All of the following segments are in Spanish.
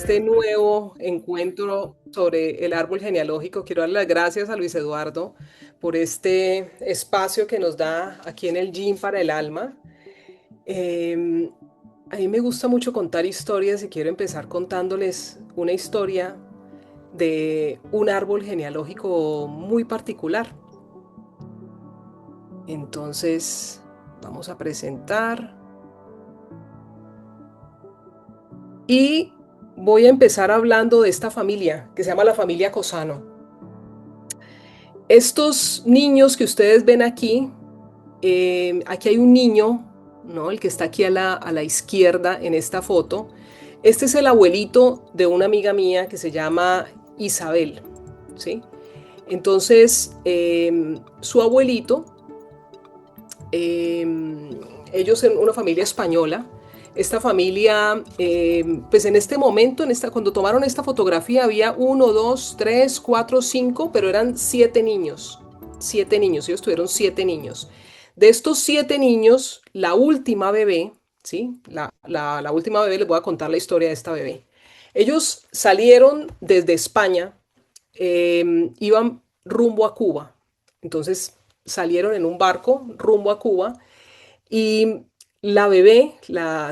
Este nuevo encuentro sobre el árbol genealógico. Quiero dar las gracias a Luis Eduardo por este espacio que nos da aquí en el Gym para el Alma. Em, a mí me gusta mucho contar historias y quiero empezar contándoles una historia de un árbol genealógico muy particular. Entonces, vamos a presentar y voy a empezar hablando de esta familia que se llama la familia Cosano. Estos niños que ustedes ven aquí, aquí hay un niño, ¿no? El que está aquí a la izquierda en esta foto. Este es el abuelito de una amiga mía que se llama Isabel, ¿sí? Entonces, su abuelito, ellos son una familia española. Esta familia, pues en este momento, cuando tomaron esta fotografía, había uno, dos, tres, cuatro, cinco, pero eran siete niños. Siete niños, ellos tuvieron siete niños. De estos siete niños, la última bebé, ¿sí? La última bebé, les voy a contar la historia de esta bebé. Ellos salieron desde España, iban rumbo a Cuba. Entonces salieron en un barco rumbo a Cuba y la bebé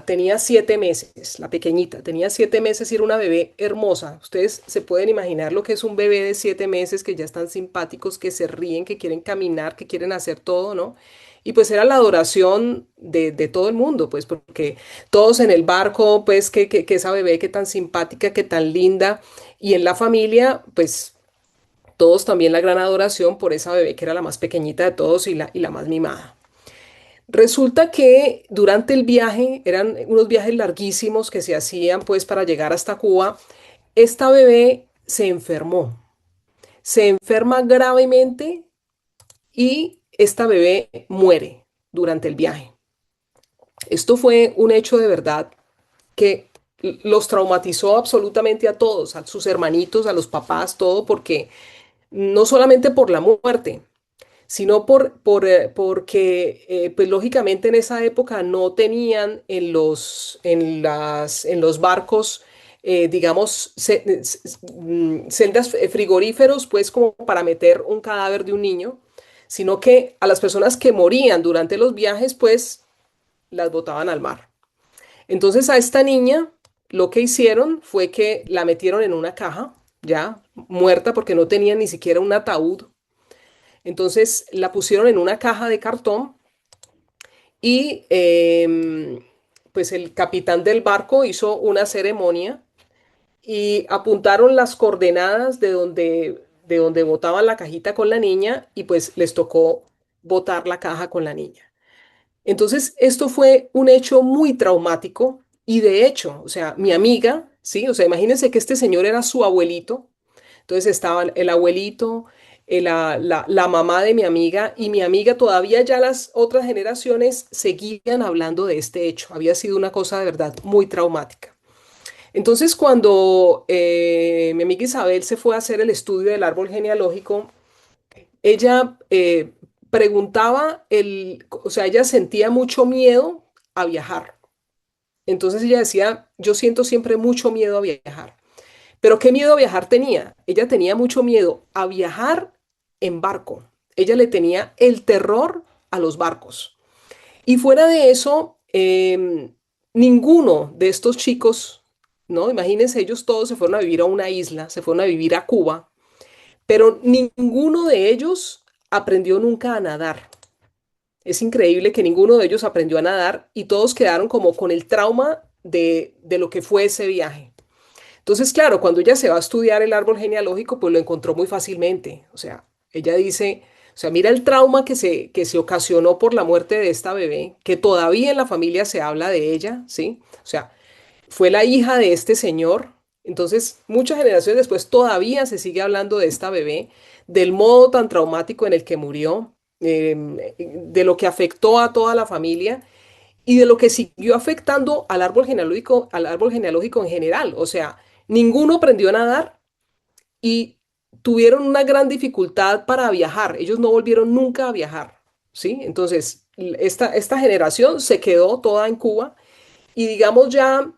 tenía 7 meses, la pequeñita, tenía 7 meses y era una bebé hermosa. Ustedes se pueden imaginar lo que es un bebé de 7 meses que ya están simpáticos, que se ríen, que quieren caminar, que quieren hacer todo, ¿no? Y pues era la adoración de todo el mundo, pues porque todos en el barco, pues que esa bebé, que tan simpática, que tan linda. Y en la familia, pues todos también la gran adoración por esa bebé que era la más pequeñita de todos y la más mimada. Resulta que durante el viaje, eran unos viajes larguísimos que se hacían pues para llegar hasta Cuba, esta bebé se enfermó. Se enferma gravemente y esta bebé muere durante el viaje. Esto fue un hecho de verdad que los traumatizó absolutamente a todos, a sus hermanitos, a los papás, todo, porque no solamente por la muerte, sino porque, pues lógicamente en esa época no tenían en los barcos, digamos, celdas frigoríferos, pues como para meter un cadáver de un niño, sino que a las personas que morían durante los viajes, pues las botaban al mar. Entonces a esta niña lo que hicieron fue que la metieron en una caja, ya muerta porque no tenían ni siquiera un ataúd. Entonces la pusieron en una caja de cartón y pues el capitán del barco hizo una ceremonia y apuntaron las coordenadas de donde botaban la cajita con la niña y pues les tocó botar la caja con la niña. Entonces esto fue un hecho muy traumático y de hecho, o sea, mi amiga, sí, o sea, imagínense que este señor era su abuelito. Entonces estaban el abuelito, la mamá de mi amiga y mi amiga, todavía ya las otras generaciones seguían hablando de este hecho. Había sido una cosa de verdad muy traumática. Entonces cuando mi amiga Isabel se fue a hacer el estudio del árbol genealógico, ella preguntaba, o sea, ella sentía mucho miedo a viajar. Entonces ella decía, yo siento siempre mucho miedo a viajar. Pero ¿qué miedo a viajar tenía? Ella tenía mucho miedo a viajar en barco. Ella le tenía el terror a los barcos. Y fuera de eso, ninguno de estos chicos, ¿no? Imagínense, ellos todos se fueron a vivir a una isla, se fueron a vivir a Cuba, pero ninguno de ellos aprendió nunca a nadar. Es increíble que ninguno de ellos aprendió a nadar y todos quedaron como con el trauma de lo que fue ese viaje. Entonces, claro, cuando ella se va a estudiar el árbol genealógico, pues lo encontró muy fácilmente. O sea, ella dice, o sea, mira el trauma que se ocasionó por la muerte de esta bebé, que todavía en la familia se habla de ella, ¿sí? O sea, fue la hija de este señor. Entonces, muchas generaciones después todavía se sigue hablando de esta bebé, del modo tan traumático en el que murió, de lo que afectó a toda la familia y de lo que siguió afectando al árbol genealógico en general. O sea, ninguno aprendió a nadar y tuvieron una gran dificultad para viajar. Ellos no volvieron nunca a viajar, ¿sí? Entonces, esta generación se quedó toda en Cuba y digamos ya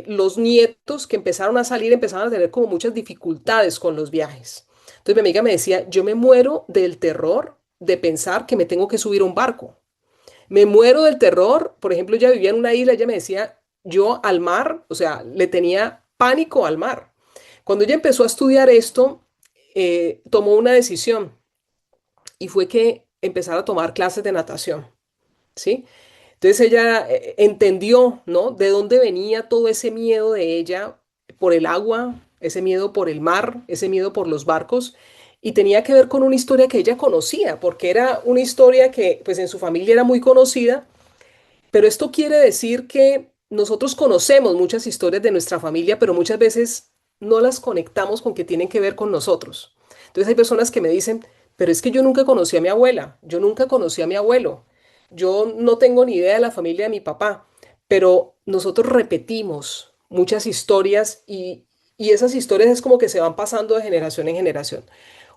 los nietos que empezaron a salir empezaron a tener como muchas dificultades con los viajes. Entonces mi amiga me decía, yo me muero del terror de pensar que me tengo que subir a un barco. Me muero del terror. Por ejemplo, ella vivía en una isla, ella me decía, yo al mar, o sea, le tenía pánico al mar. Cuando ella empezó a estudiar esto, tomó una decisión y fue que empezara a tomar clases de natación, ¿sí? Entonces ella entendió, ¿no? De dónde venía todo ese miedo de ella por el agua, ese miedo por el mar, ese miedo por los barcos, y tenía que ver con una historia que ella conocía, porque era una historia que pues en su familia era muy conocida, pero esto quiere decir que nosotros conocemos muchas historias de nuestra familia, pero muchas veces no las conectamos con que tienen que ver con nosotros. Entonces hay personas que me dicen, pero es que yo nunca conocí a mi abuela, yo nunca conocí a mi abuelo, yo no tengo ni idea de la familia de mi papá, pero nosotros repetimos muchas historias y esas historias es como que se van pasando de generación en generación.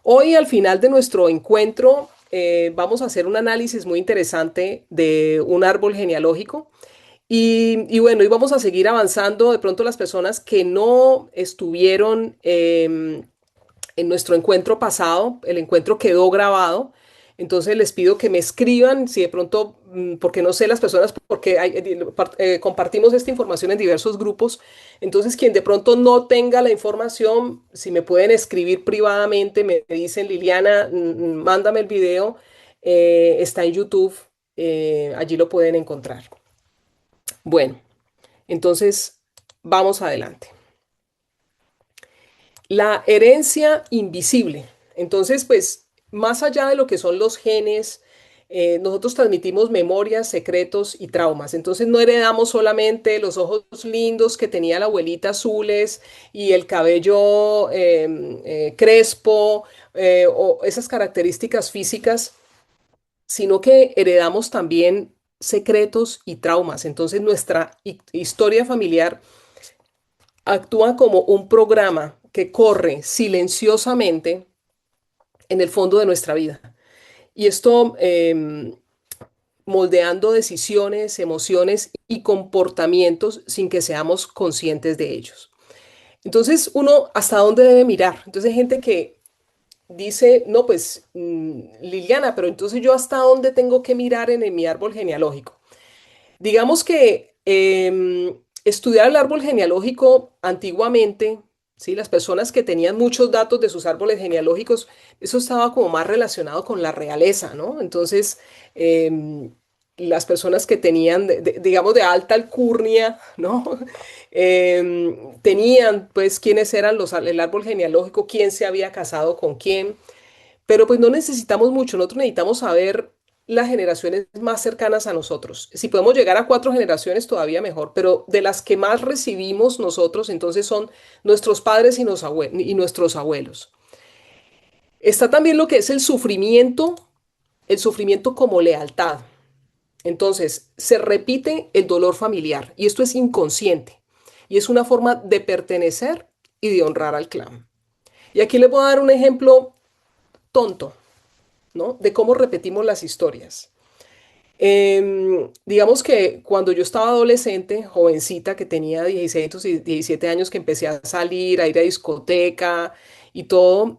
Hoy, al final de nuestro encuentro, vamos a hacer un análisis muy interesante de un árbol genealógico. Y bueno, y vamos a seguir avanzando. De pronto las personas que no estuvieron en nuestro encuentro pasado, el encuentro quedó grabado. Entonces les pido que me escriban si de pronto, porque no sé las personas, porque compartimos esta información en diversos grupos. Entonces quien de pronto no tenga la información, si me pueden escribir privadamente, me dicen, Liliana, mándame el video, está en YouTube, allí lo pueden encontrar. Bueno, entonces vamos adelante. La herencia invisible. Entonces, pues, más allá de lo que son los genes, nosotros transmitimos memorias, secretos y traumas. Entonces, no heredamos solamente los ojos lindos que tenía la abuelita azules y el cabello crespo o esas características físicas, sino que heredamos también secretos y traumas. Entonces, nuestra historia familiar actúa como un programa que corre silenciosamente en el fondo de nuestra vida. Y esto moldeando decisiones, emociones y comportamientos sin que seamos conscientes de ellos. Entonces, uno, ¿hasta dónde debe mirar? Entonces, hay gente que dice, no, pues, Liliana, pero entonces yo hasta dónde tengo que mirar en mi árbol genealógico. Digamos que estudiar el árbol genealógico antiguamente, ¿sí? Las personas que tenían muchos datos de sus árboles genealógicos, eso estaba como más relacionado con la realeza, ¿no? Entonces, em, las personas que tenían, digamos, de alta alcurnia, ¿no? Tenían, pues, quiénes eran el árbol genealógico, quién se había casado con quién. Pero pues no necesitamos mucho, nosotros necesitamos saber las generaciones más cercanas a nosotros. Si podemos llegar a 4 generaciones, todavía mejor, pero de las que más recibimos nosotros, entonces son nuestros padres y nuestros abuelos. Está también lo que es el sufrimiento como lealtad. Entonces, se repite el dolor familiar y esto es inconsciente y es una forma de pertenecer y de honrar al clan. Y aquí les voy a dar un ejemplo tonto, ¿no? De cómo repetimos las historias. Digamos que cuando yo estaba adolescente, jovencita, que tenía 16 y 17 años, que empecé a salir, a ir a discoteca y todo,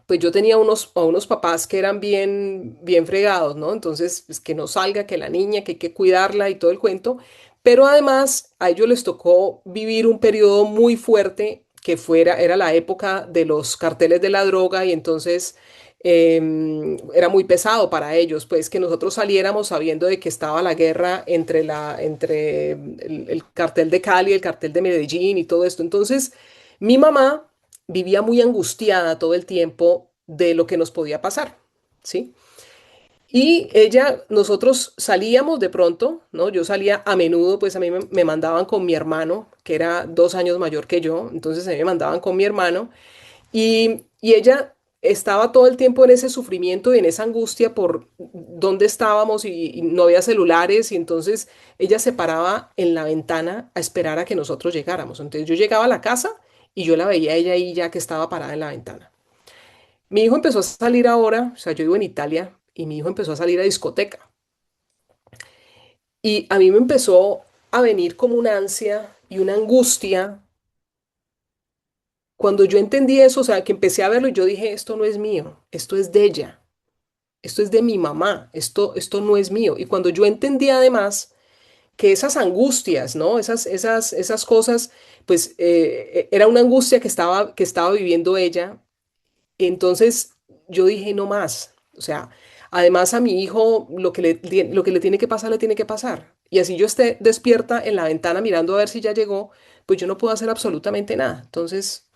pues yo tenía a unos papás que eran bien fregados, ¿no? Entonces, pues que no salga, que la niña, que hay que cuidarla y todo el cuento. Pero además a ellos les tocó vivir un periodo muy fuerte era la época de los carteles de la droga y entonces era muy pesado para ellos, pues que nosotros saliéramos sabiendo de que estaba la guerra entre el cartel de Cali, el cartel de Medellín y todo esto. Entonces, mi mamá vivía muy angustiada todo el tiempo de lo que nos podía pasar, ¿sí? Y nosotros salíamos de pronto, ¿no? Yo salía a menudo, pues a mí me mandaban con mi hermano, que era 2 años mayor que yo, entonces a mí me mandaban con mi hermano y ella estaba todo el tiempo en ese sufrimiento y en esa angustia por dónde estábamos y no había celulares y entonces ella se paraba en la ventana a esperar a que nosotros llegáramos. Entonces yo llegaba a la casa y yo la veía a ella ahí ya que estaba parada en la ventana. Mi hijo empezó a salir ahora, o sea, yo vivo en Italia y mi hijo empezó a salir a discoteca y a mí me empezó a venir como una ansia y una angustia. Cuando yo entendí eso, o sea, que empecé a verlo y yo dije, esto no es mío, esto es de ella, esto es de mi mamá, esto no es mío. Y cuando yo entendí además que esas angustias, ¿no? Esas cosas, pues era una angustia que estaba viviendo ella. Entonces yo dije, no más. O sea, además a mi hijo lo que le tiene que pasar, le tiene que pasar. Y así yo esté despierta en la ventana mirando a ver si ya llegó, pues yo no puedo hacer absolutamente nada. Entonces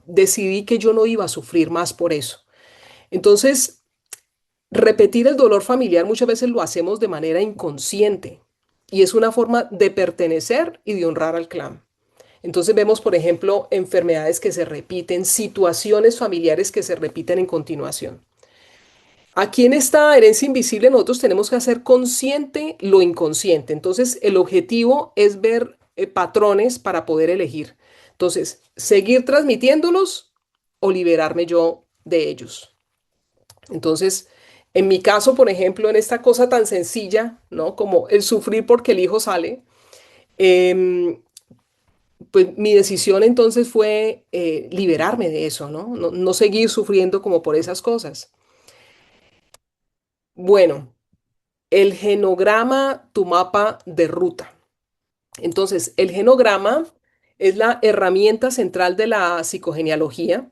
decidí que yo no iba a sufrir más por eso. Entonces, repetir el dolor familiar muchas veces lo hacemos de manera inconsciente y es una forma de pertenecer y de honrar al clan. Entonces vemos, por ejemplo, enfermedades que se repiten, situaciones familiares que se repiten en continuación. Aquí en esta herencia invisible nosotros tenemos que hacer consciente lo inconsciente. Entonces el objetivo es ver patrones para poder elegir. Entonces, seguir transmitiéndolos o liberarme yo de ellos. Entonces, en mi caso, por ejemplo, en esta cosa tan sencilla, ¿no? Como el sufrir porque el hijo sale, em, pues mi decisión entonces fue liberarme de eso, ¿no? No seguir sufriendo como por esas cosas. Bueno, el genograma, tu mapa de ruta. Entonces, el genograma es la herramienta central de la psicogenealogía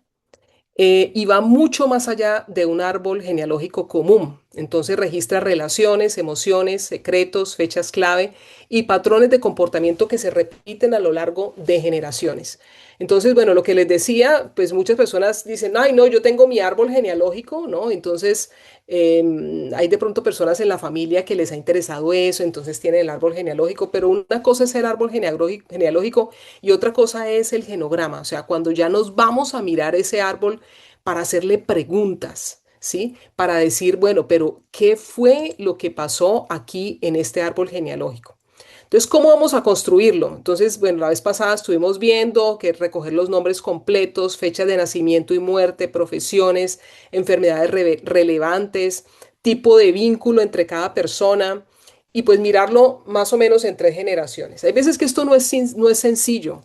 y va mucho más allá de un árbol genealógico común. Entonces registra relaciones, emociones, secretos, fechas clave y patrones de comportamiento que se repiten a lo largo de generaciones. Entonces, bueno, lo que les decía, pues muchas personas dicen, ay, no, yo tengo mi árbol genealógico, ¿no? Entonces, hay de pronto personas en la familia que les ha interesado eso, entonces tienen el árbol genealógico, pero una cosa es el árbol genealógico y otra cosa es el genograma, o sea, cuando ya nos vamos a mirar ese árbol para hacerle preguntas, ¿sí? Para decir, bueno, pero ¿qué fue lo que pasó aquí en este árbol genealógico? Entonces, ¿cómo vamos a construirlo? Entonces, bueno, la vez pasada estuvimos viendo que recoger los nombres completos, fechas de nacimiento y muerte, profesiones, enfermedades relevantes, tipo de vínculo entre cada persona y pues mirarlo más o menos en 3 generaciones. Hay veces que esto no es sencillo.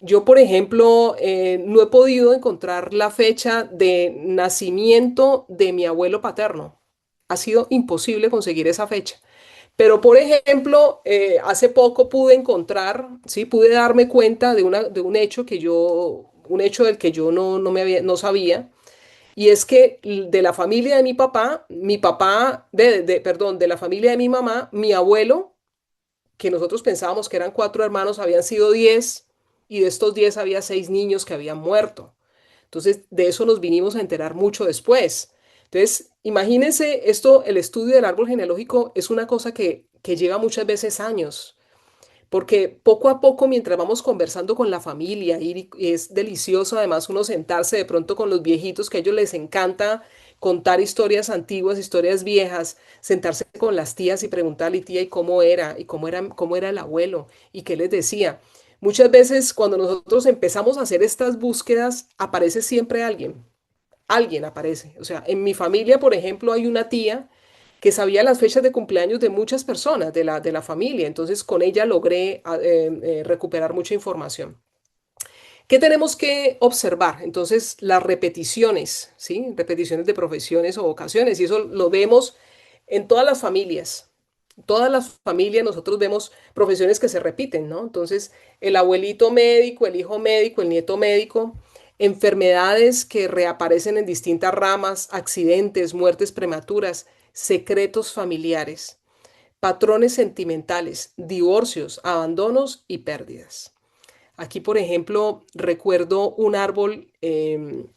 Yo, por ejemplo, no he podido encontrar la fecha de nacimiento de mi abuelo paterno. Ha sido imposible conseguir esa fecha. Pero, por ejemplo, hace poco pude encontrar, sí, pude darme cuenta de un hecho un hecho del que yo no sabía, y es que de la familia de mi papá, perdón, de la familia de mi mamá, mi abuelo, que nosotros pensábamos que eran 4 hermanos, habían sido 10, y de estos 10 había 6 niños que habían muerto. Entonces, de eso nos vinimos a enterar mucho después. Entonces, imagínense, esto, el estudio del árbol genealógico es una cosa que lleva muchas veces años, porque poco a poco, mientras vamos conversando con la familia, y es delicioso además uno sentarse de pronto con los viejitos, que a ellos les encanta contar historias antiguas, historias viejas, sentarse con las tías y preguntarle, tía, ¿y cómo era? ¿Y cómo era el abuelo? ¿Y qué les decía? Muchas veces cuando nosotros empezamos a hacer estas búsquedas, aparece siempre alguien, alguien aparece. O sea, en mi familia, por ejemplo, hay una tía que sabía las fechas de cumpleaños de muchas personas de la familia, entonces con ella logré recuperar mucha información. ¿Qué tenemos que observar? Entonces, las repeticiones, ¿sí? Repeticiones de profesiones o vocaciones, y eso lo vemos en todas las familias. Todas las familias nosotros vemos profesiones que se repiten, ¿no? Entonces, el abuelito médico, el hijo médico, el nieto médico, enfermedades que reaparecen en distintas ramas, accidentes, muertes prematuras, secretos familiares, patrones sentimentales, divorcios, abandonos y pérdidas. Aquí, por ejemplo, recuerdo un árbol que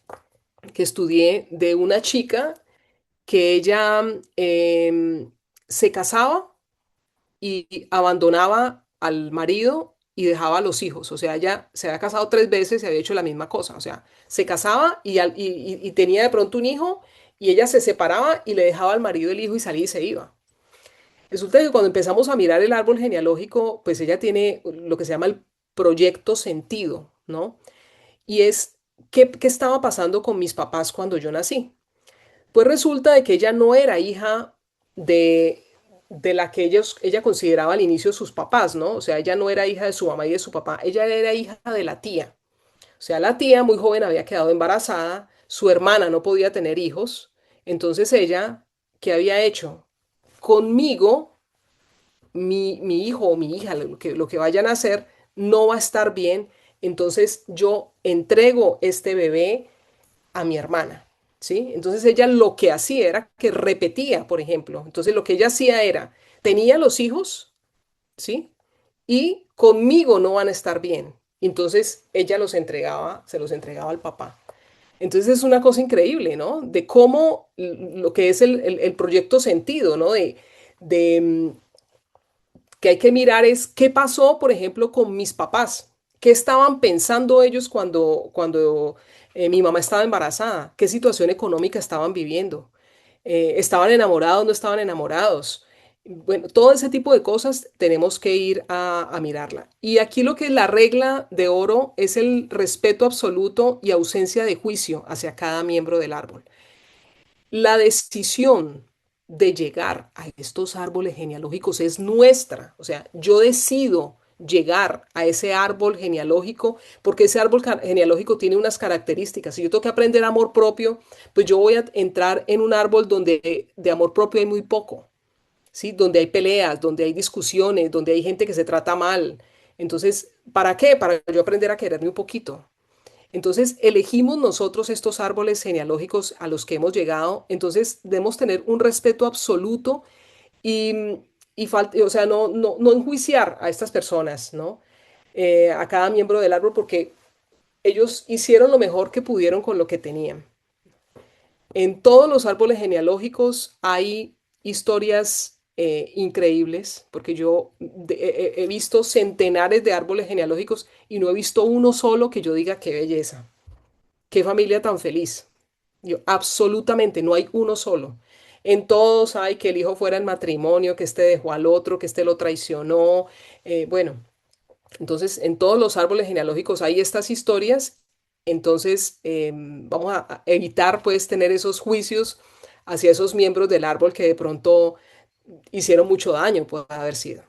estudié de una chica que ella se casaba y abandonaba al marido y dejaba a los hijos. O sea, ella se había casado 3 veces y había hecho la misma cosa. O sea, se casaba y tenía de pronto un hijo y ella se separaba y le dejaba al marido el hijo y salía y se iba. Resulta que cuando empezamos a mirar el árbol genealógico, pues ella tiene lo que se llama el proyecto sentido, ¿no? Y es, ¿qué estaba pasando con mis papás cuando yo nací? Pues resulta de que ella no era hija de, de la que ella consideraba al inicio sus papás, ¿no? O sea, ella no era hija de su mamá y de su papá, ella era hija de la tía. O sea, la tía muy joven había quedado embarazada, su hermana no podía tener hijos, entonces ella, ¿qué había hecho? Conmigo, mi hijo o mi hija, lo que vayan a hacer, no va a estar bien, entonces yo entrego este bebé a mi hermana, ¿sí? Entonces ella lo que hacía era que repetía, por ejemplo. Entonces lo que ella hacía era, tenía los hijos, ¿sí? Y conmigo no van a estar bien. Entonces ella los entregaba, se los entregaba al papá. Entonces es una cosa increíble, ¿no? De cómo lo que es el proyecto sentido, ¿no? De que hay que mirar es qué pasó, por ejemplo, con mis papás. ¿Qué estaban pensando ellos cuando mi mamá estaba embarazada? ¿Qué situación económica estaban viviendo? ¿Estaban enamorados, no estaban enamorados? Bueno, todo ese tipo de cosas tenemos que ir a mirarla. Y aquí lo que es la regla de oro es el respeto absoluto y ausencia de juicio hacia cada miembro del árbol. La decisión de llegar a estos árboles genealógicos es nuestra. O sea, yo decido llegar a ese árbol genealógico porque ese árbol genealógico tiene unas características. Si yo tengo que aprender amor propio, pues yo voy a entrar en un árbol donde de amor propio hay muy poco, ¿sí? Donde hay peleas, donde hay discusiones, donde hay gente que se trata mal. Entonces, ¿para qué? Para yo aprender a quererme un poquito. Entonces, elegimos nosotros estos árboles genealógicos a los que hemos llegado, entonces debemos tener un respeto absoluto y, o sea, no enjuiciar a estas personas, ¿no? A cada miembro del árbol, porque ellos hicieron lo mejor que pudieron con lo que tenían. En todos los árboles genealógicos hay historias increíbles, porque yo he visto centenares de árboles genealógicos y no he visto uno solo que yo diga qué belleza. Qué familia tan feliz. Yo, absolutamente, no hay uno solo. En todos hay que el hijo fuera en matrimonio, que este dejó al otro, que este lo traicionó. Bueno, entonces en todos los árboles genealógicos hay estas historias. Entonces vamos a evitar pues tener esos juicios hacia esos miembros del árbol que de pronto hicieron mucho daño, puede haber sido.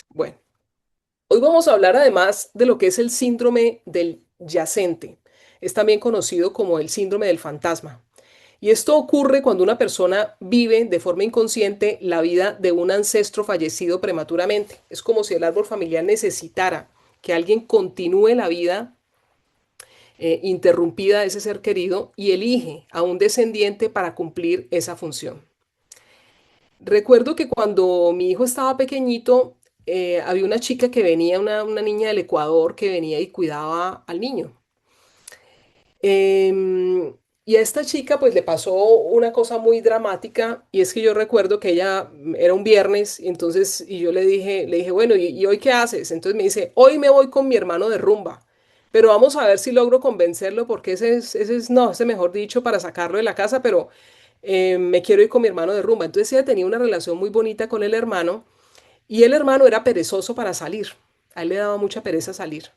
Bueno, hoy vamos a hablar además de lo que es el síndrome del yacente. Es también conocido como el síndrome del fantasma. Y esto ocurre cuando una persona vive de forma inconsciente la vida de un ancestro fallecido prematuramente. Es como si el árbol familiar necesitara que alguien continúe la vida interrumpida de ese ser querido y elige a un descendiente para cumplir esa función. Recuerdo que cuando mi hijo estaba pequeñito, había una chica que venía, una niña del Ecuador que venía y cuidaba al niño. Em, y a esta chica pues le pasó una cosa muy dramática y es que yo recuerdo que ella era un viernes y entonces y yo le dije, bueno, y hoy qué haces? Entonces me dice, hoy me voy con mi hermano de rumba, pero vamos a ver si logro convencerlo porque no, ese mejor dicho para sacarlo de la casa, pero me quiero ir con mi hermano de rumba. Entonces ella tenía una relación muy bonita con el hermano y el hermano era perezoso para salir, a él le daba mucha pereza salir.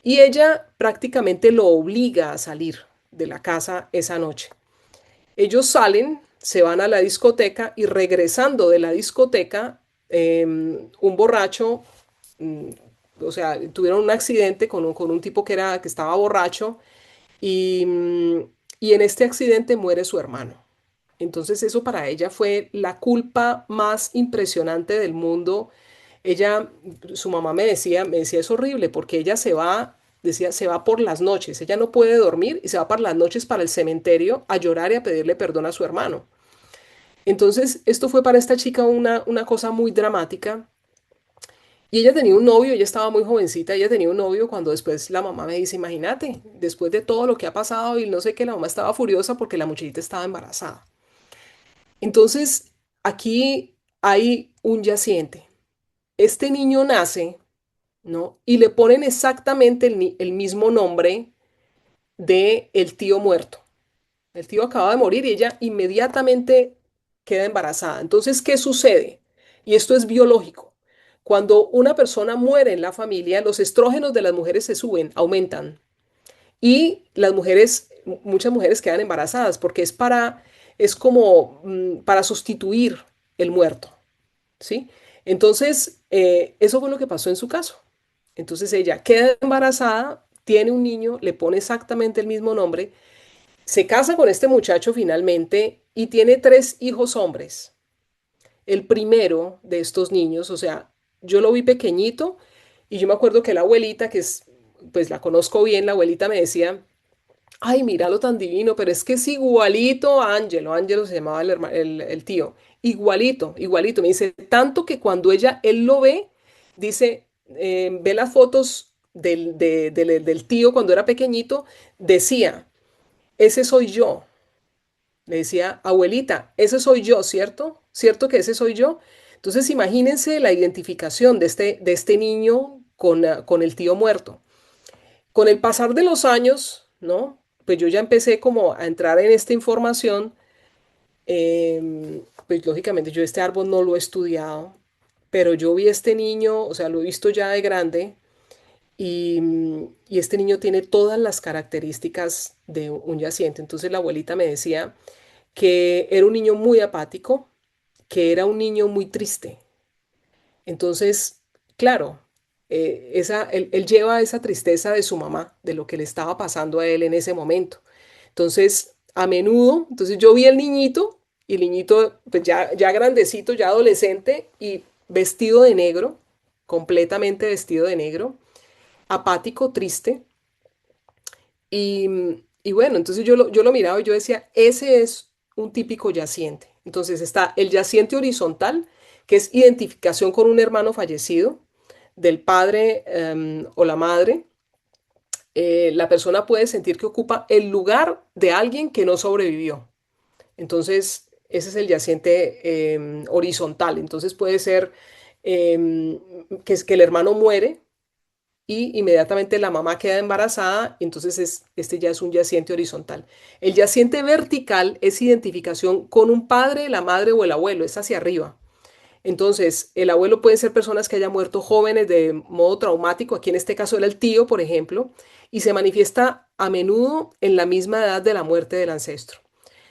Y ella prácticamente lo obliga a salir de la casa esa noche. Ellos salen, se van a la discoteca y regresando de la discoteca, un borracho, mm, o sea, tuvieron un accidente con un tipo que estaba borracho y, y en este accidente muere su hermano. Entonces eso para ella fue la culpa más impresionante del mundo. Ella, su mamá me decía, es horrible porque ella se va, decía, se va por las noches. Ella no puede dormir y se va por las noches para el cementerio a llorar y a pedirle perdón a su hermano. Entonces esto fue para esta chica una cosa muy dramática. Y ella tenía un novio, ella estaba muy jovencita, ella tenía un novio cuando después la mamá me dice, imagínate, después de todo lo que ha pasado y no sé qué, la mamá estaba furiosa porque la muchachita estaba embarazada. Entonces, aquí hay un yaciente. Este niño nace, ¿no? Y le ponen exactamente el mismo nombre de el tío muerto. El tío acaba de morir y ella inmediatamente queda embarazada. Entonces, ¿qué sucede? Y esto es biológico. Cuando una persona muere en la familia, los estrógenos de las mujeres se suben, aumentan. Y las mujeres, muchas mujeres quedan embarazadas porque es como para sustituir. el muerto, ¿sí? Entonces, eso fue lo que pasó en su caso. Entonces ella queda embarazada, tiene un niño, le pone exactamente el mismo nombre, se casa con este muchacho finalmente y tiene tres hijos hombres. El primero de estos niños, o sea, yo lo vi pequeñito y yo me acuerdo que la abuelita, pues la conozco bien, la abuelita me decía, ay, míralo tan divino, pero es que es igualito a Ángelo. Ángelo se llamaba el tío. Igualito, igualito. Me dice, tanto que cuando él lo ve, dice, ve las fotos del tío cuando era pequeñito, decía, ese soy yo. Le decía, abuelita, ese soy yo, ¿cierto? ¿Cierto que ese soy yo? Entonces imagínense la identificación de este niño con el tío muerto. Con el pasar de los años, ¿no? Pues yo ya empecé como a entrar en esta información. Pues lógicamente yo este árbol no lo he estudiado, pero yo vi este niño, o sea, lo he visto ya de grande y este niño tiene todas las características de un yaciente. Entonces la abuelita me decía que era un niño muy apático, que era un niño muy triste. Entonces, claro, él lleva esa tristeza de su mamá, de lo que le estaba pasando a él en ese momento. Entonces, a menudo, entonces yo vi el niñito y el niñito pues ya grandecito, ya adolescente y vestido de negro, completamente vestido de negro, apático, triste. Y bueno, entonces yo lo miraba y yo decía, ese es un típico yaciente. Entonces está el yaciente horizontal, que es identificación con un hermano fallecido, del padre o la madre. La persona puede sentir que ocupa el lugar de alguien que no sobrevivió. Entonces, ese es el yaciente horizontal. Entonces puede ser que es que el hermano muere y inmediatamente la mamá queda embarazada, entonces este ya es un yaciente horizontal. El yaciente vertical es identificación con un padre, la madre o el abuelo, es hacia arriba. Entonces, el abuelo puede ser personas que hayan muerto jóvenes de modo traumático, aquí en este caso era el tío, por ejemplo, y se manifiesta a menudo en la misma edad de la muerte del ancestro.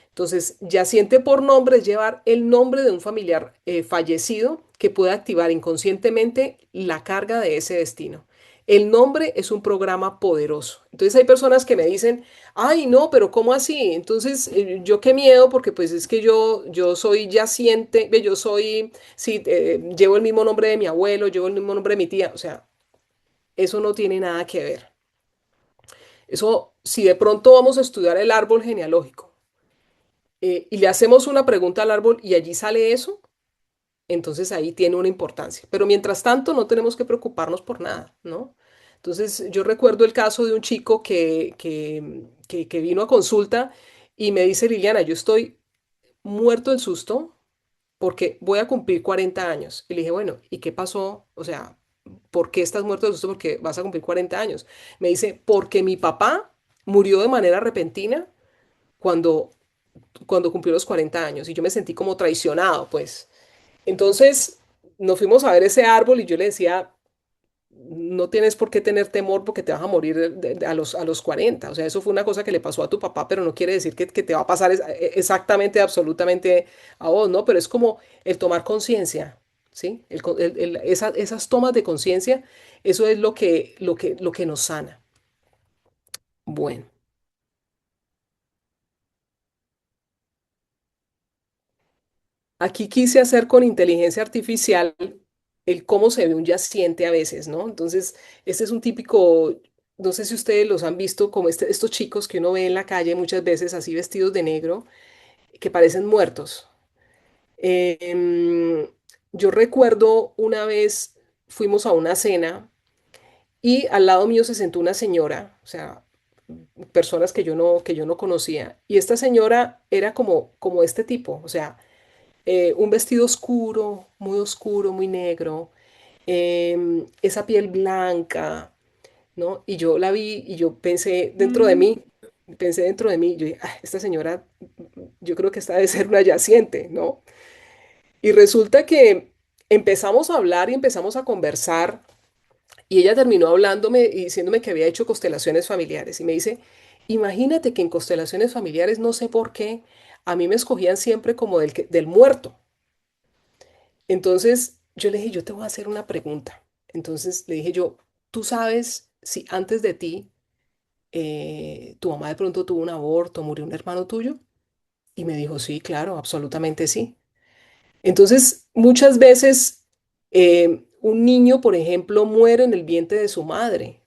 Entonces, yaciente por nombre es llevar el nombre de un familiar fallecido que puede activar inconscientemente la carga de ese destino. El nombre es un programa poderoso. Entonces hay personas que me dicen, ay, no, pero ¿cómo así? Entonces, yo qué miedo, porque pues es que yo soy yaciente, yo soy, sí, llevo el mismo nombre de mi abuelo, llevo el mismo nombre de mi tía. O sea, eso no tiene nada que ver. Eso, si de pronto vamos a estudiar el árbol genealógico y le hacemos una pregunta al árbol y allí sale eso, entonces ahí tiene una importancia. Pero mientras tanto no tenemos que preocuparnos por nada, ¿no? Entonces yo recuerdo el caso de un chico que vino a consulta y me dice, Liliana, yo estoy muerto del susto porque voy a cumplir 40 años. Y le dije, bueno, ¿y qué pasó? O sea, ¿por qué estás muerto del susto? Porque vas a cumplir 40 años. Me dice, porque mi papá murió de manera repentina cuando, cuando cumplió los 40 años y yo me sentí como traicionado, pues. Entonces nos fuimos a ver ese árbol y yo le decía, no tienes por qué tener temor porque te vas a morir a los 40. O sea, eso fue una cosa que le pasó a tu papá, pero no quiere decir que te va a pasar exactamente, absolutamente a vos, ¿no? Pero es como el tomar conciencia, ¿sí? Esas tomas de conciencia, eso es lo que nos sana. Bueno. Aquí quise hacer con inteligencia artificial el cómo se ve un yaciente a veces, ¿no? Entonces, este es un típico, no sé si ustedes los han visto, como estos chicos que uno ve en la calle muchas veces así vestidos de negro, que parecen muertos. Em, yo recuerdo una vez fuimos a una cena y al lado mío se sentó una señora, o sea, personas que yo no conocía, y esta señora era como este tipo, o sea, un vestido oscuro, muy negro, esa piel blanca, ¿no? Y yo la vi y yo pensé dentro de mí, yo dije, "Ah, esta señora, yo creo que esta debe ser una yaciente, ¿no?" Y resulta que empezamos a hablar y empezamos a conversar y ella terminó hablándome y diciéndome que había hecho constelaciones familiares y me dice, imagínate que en constelaciones familiares, no sé por qué, a mí me escogían siempre como del muerto. Entonces yo le dije, yo te voy a hacer una pregunta. Entonces le dije yo, ¿tú sabes si antes de ti tu mamá de pronto tuvo un aborto, murió un hermano tuyo? Y me dijo, sí, claro, absolutamente sí. Entonces, muchas veces un niño, por ejemplo, muere en el vientre de su madre.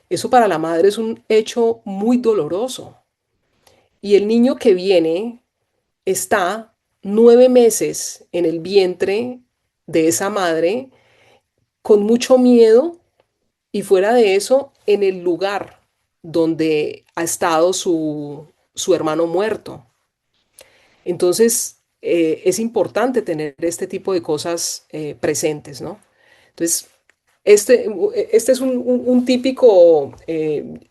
Eso para la madre es un hecho muy doloroso. Y el niño que viene está 9 meses en el vientre de esa madre con mucho miedo y fuera de eso, en el lugar donde ha estado su hermano muerto. Entonces, es importante tener este tipo de cosas presentes, ¿no? Entonces, este es un típico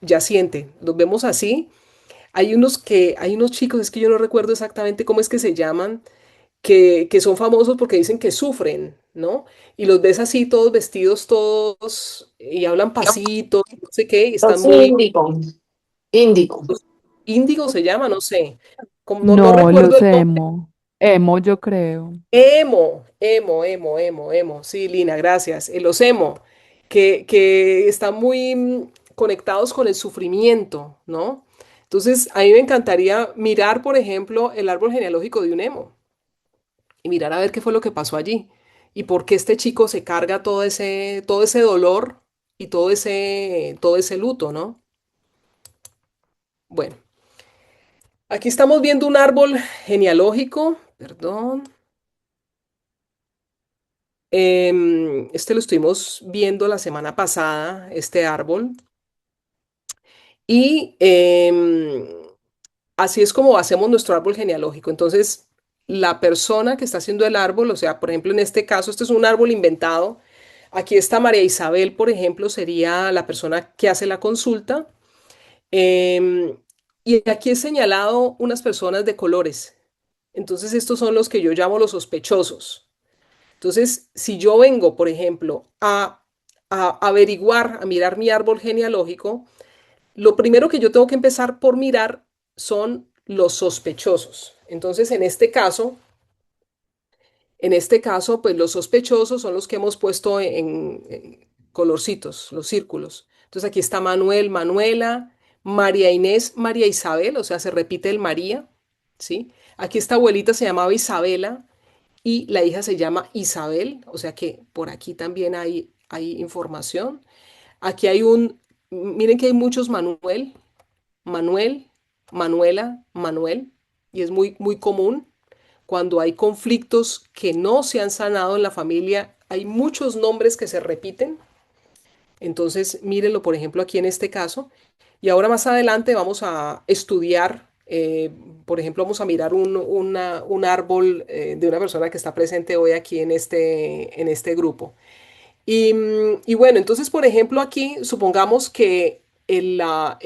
yaciente. Los vemos así. Hay unos chicos, es que yo no recuerdo exactamente cómo es que se llaman, que son famosos porque dicen que sufren, ¿no? Y los ves así, todos vestidos, todos, y hablan pasito, no sé qué, y están Los muy, índigo. índigo se llama, no sé, como, no No, recuerdo los el nombre. emo. Emo, yo creo. Emo. Sí, Lina, gracias. Los emo, que están muy conectados con el sufrimiento, ¿no? Entonces, a mí me encantaría mirar, por ejemplo, el árbol genealógico de un emo y mirar a ver qué fue lo que pasó allí y por qué este chico se carga todo ese dolor y todo ese luto, ¿no? Bueno, aquí estamos viendo un árbol genealógico, perdón. Este lo estuvimos viendo la semana pasada, este árbol. Y así es como hacemos nuestro árbol genealógico. Entonces, la persona que está haciendo el árbol, o sea, por ejemplo, en este caso, este es un árbol inventado. Aquí está María Isabel, por ejemplo, sería la persona que hace la consulta. Em, y aquí he señalado unas personas de colores. Entonces, estos son los que yo llamo los sospechosos. Entonces, si yo vengo, por ejemplo, a averiguar, a mirar mi árbol genealógico, lo primero que yo tengo que empezar por mirar son los sospechosos. Entonces, en este caso, pues los sospechosos son los que hemos puesto en colorcitos, los círculos. Entonces, aquí está Manuel, Manuela, María Inés, María Isabel, o sea, se repite el María, ¿sí? Aquí esta abuelita se llamaba Isabela y la hija se llama Isabel, o sea que por aquí también hay información. Aquí hay miren que hay muchos Manuel, Manuel, Manuela, Manuel, y es muy, muy común cuando hay conflictos que no se han sanado en la familia, hay muchos nombres que se repiten. Entonces, mírenlo, por ejemplo, aquí en este caso. Y ahora más adelante vamos a estudiar, por ejemplo, vamos a mirar un árbol de una persona que está presente hoy aquí en este grupo. Y bueno, entonces, por ejemplo, aquí supongamos que la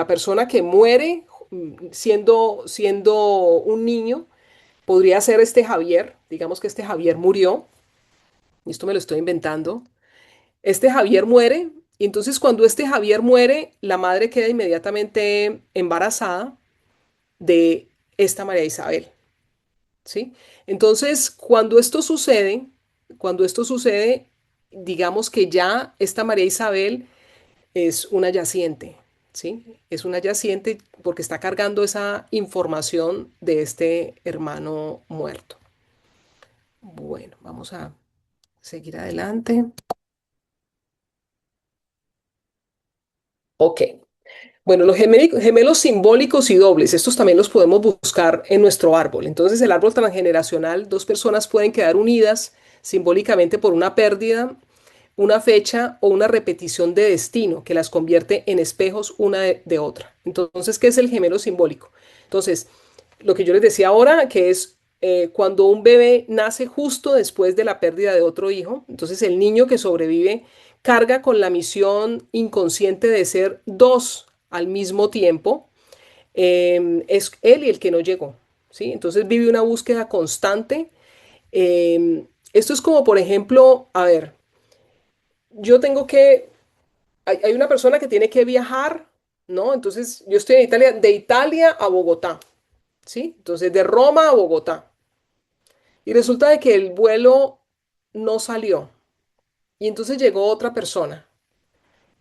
persona que muere siendo un niño podría ser este Javier. Digamos que este Javier murió, y esto me lo estoy inventando. Este Javier muere, y entonces cuando este Javier muere, la madre queda inmediatamente embarazada de esta María Isabel, ¿sí? Entonces, cuando esto sucede, digamos que ya esta María Isabel es una yaciente, ¿sí? Es una yaciente porque está cargando esa información de este hermano muerto. Bueno, vamos a seguir adelante. Ok. Bueno, los gemelos simbólicos y dobles, estos también los podemos buscar en nuestro árbol. Entonces, el árbol transgeneracional, dos personas pueden quedar unidas simbólicamente por una pérdida, una fecha o una repetición de destino que las convierte en espejos una de otra. Entonces, ¿qué es el gemelo simbólico? Entonces, lo que yo les decía ahora, que es cuando un bebé nace justo después de la pérdida de otro hijo, entonces el niño que sobrevive carga con la misión inconsciente de ser dos al mismo tiempo, es él y el que no llegó, ¿sí? Entonces vive una búsqueda constante. Esto es como, por ejemplo, a ver, yo tengo que, hay una persona que tiene que viajar, ¿no? Entonces yo estoy en Italia, de Italia a Bogotá, ¿sí? Entonces de Roma a Bogotá. Y resulta de que el vuelo no salió. Y entonces llegó otra persona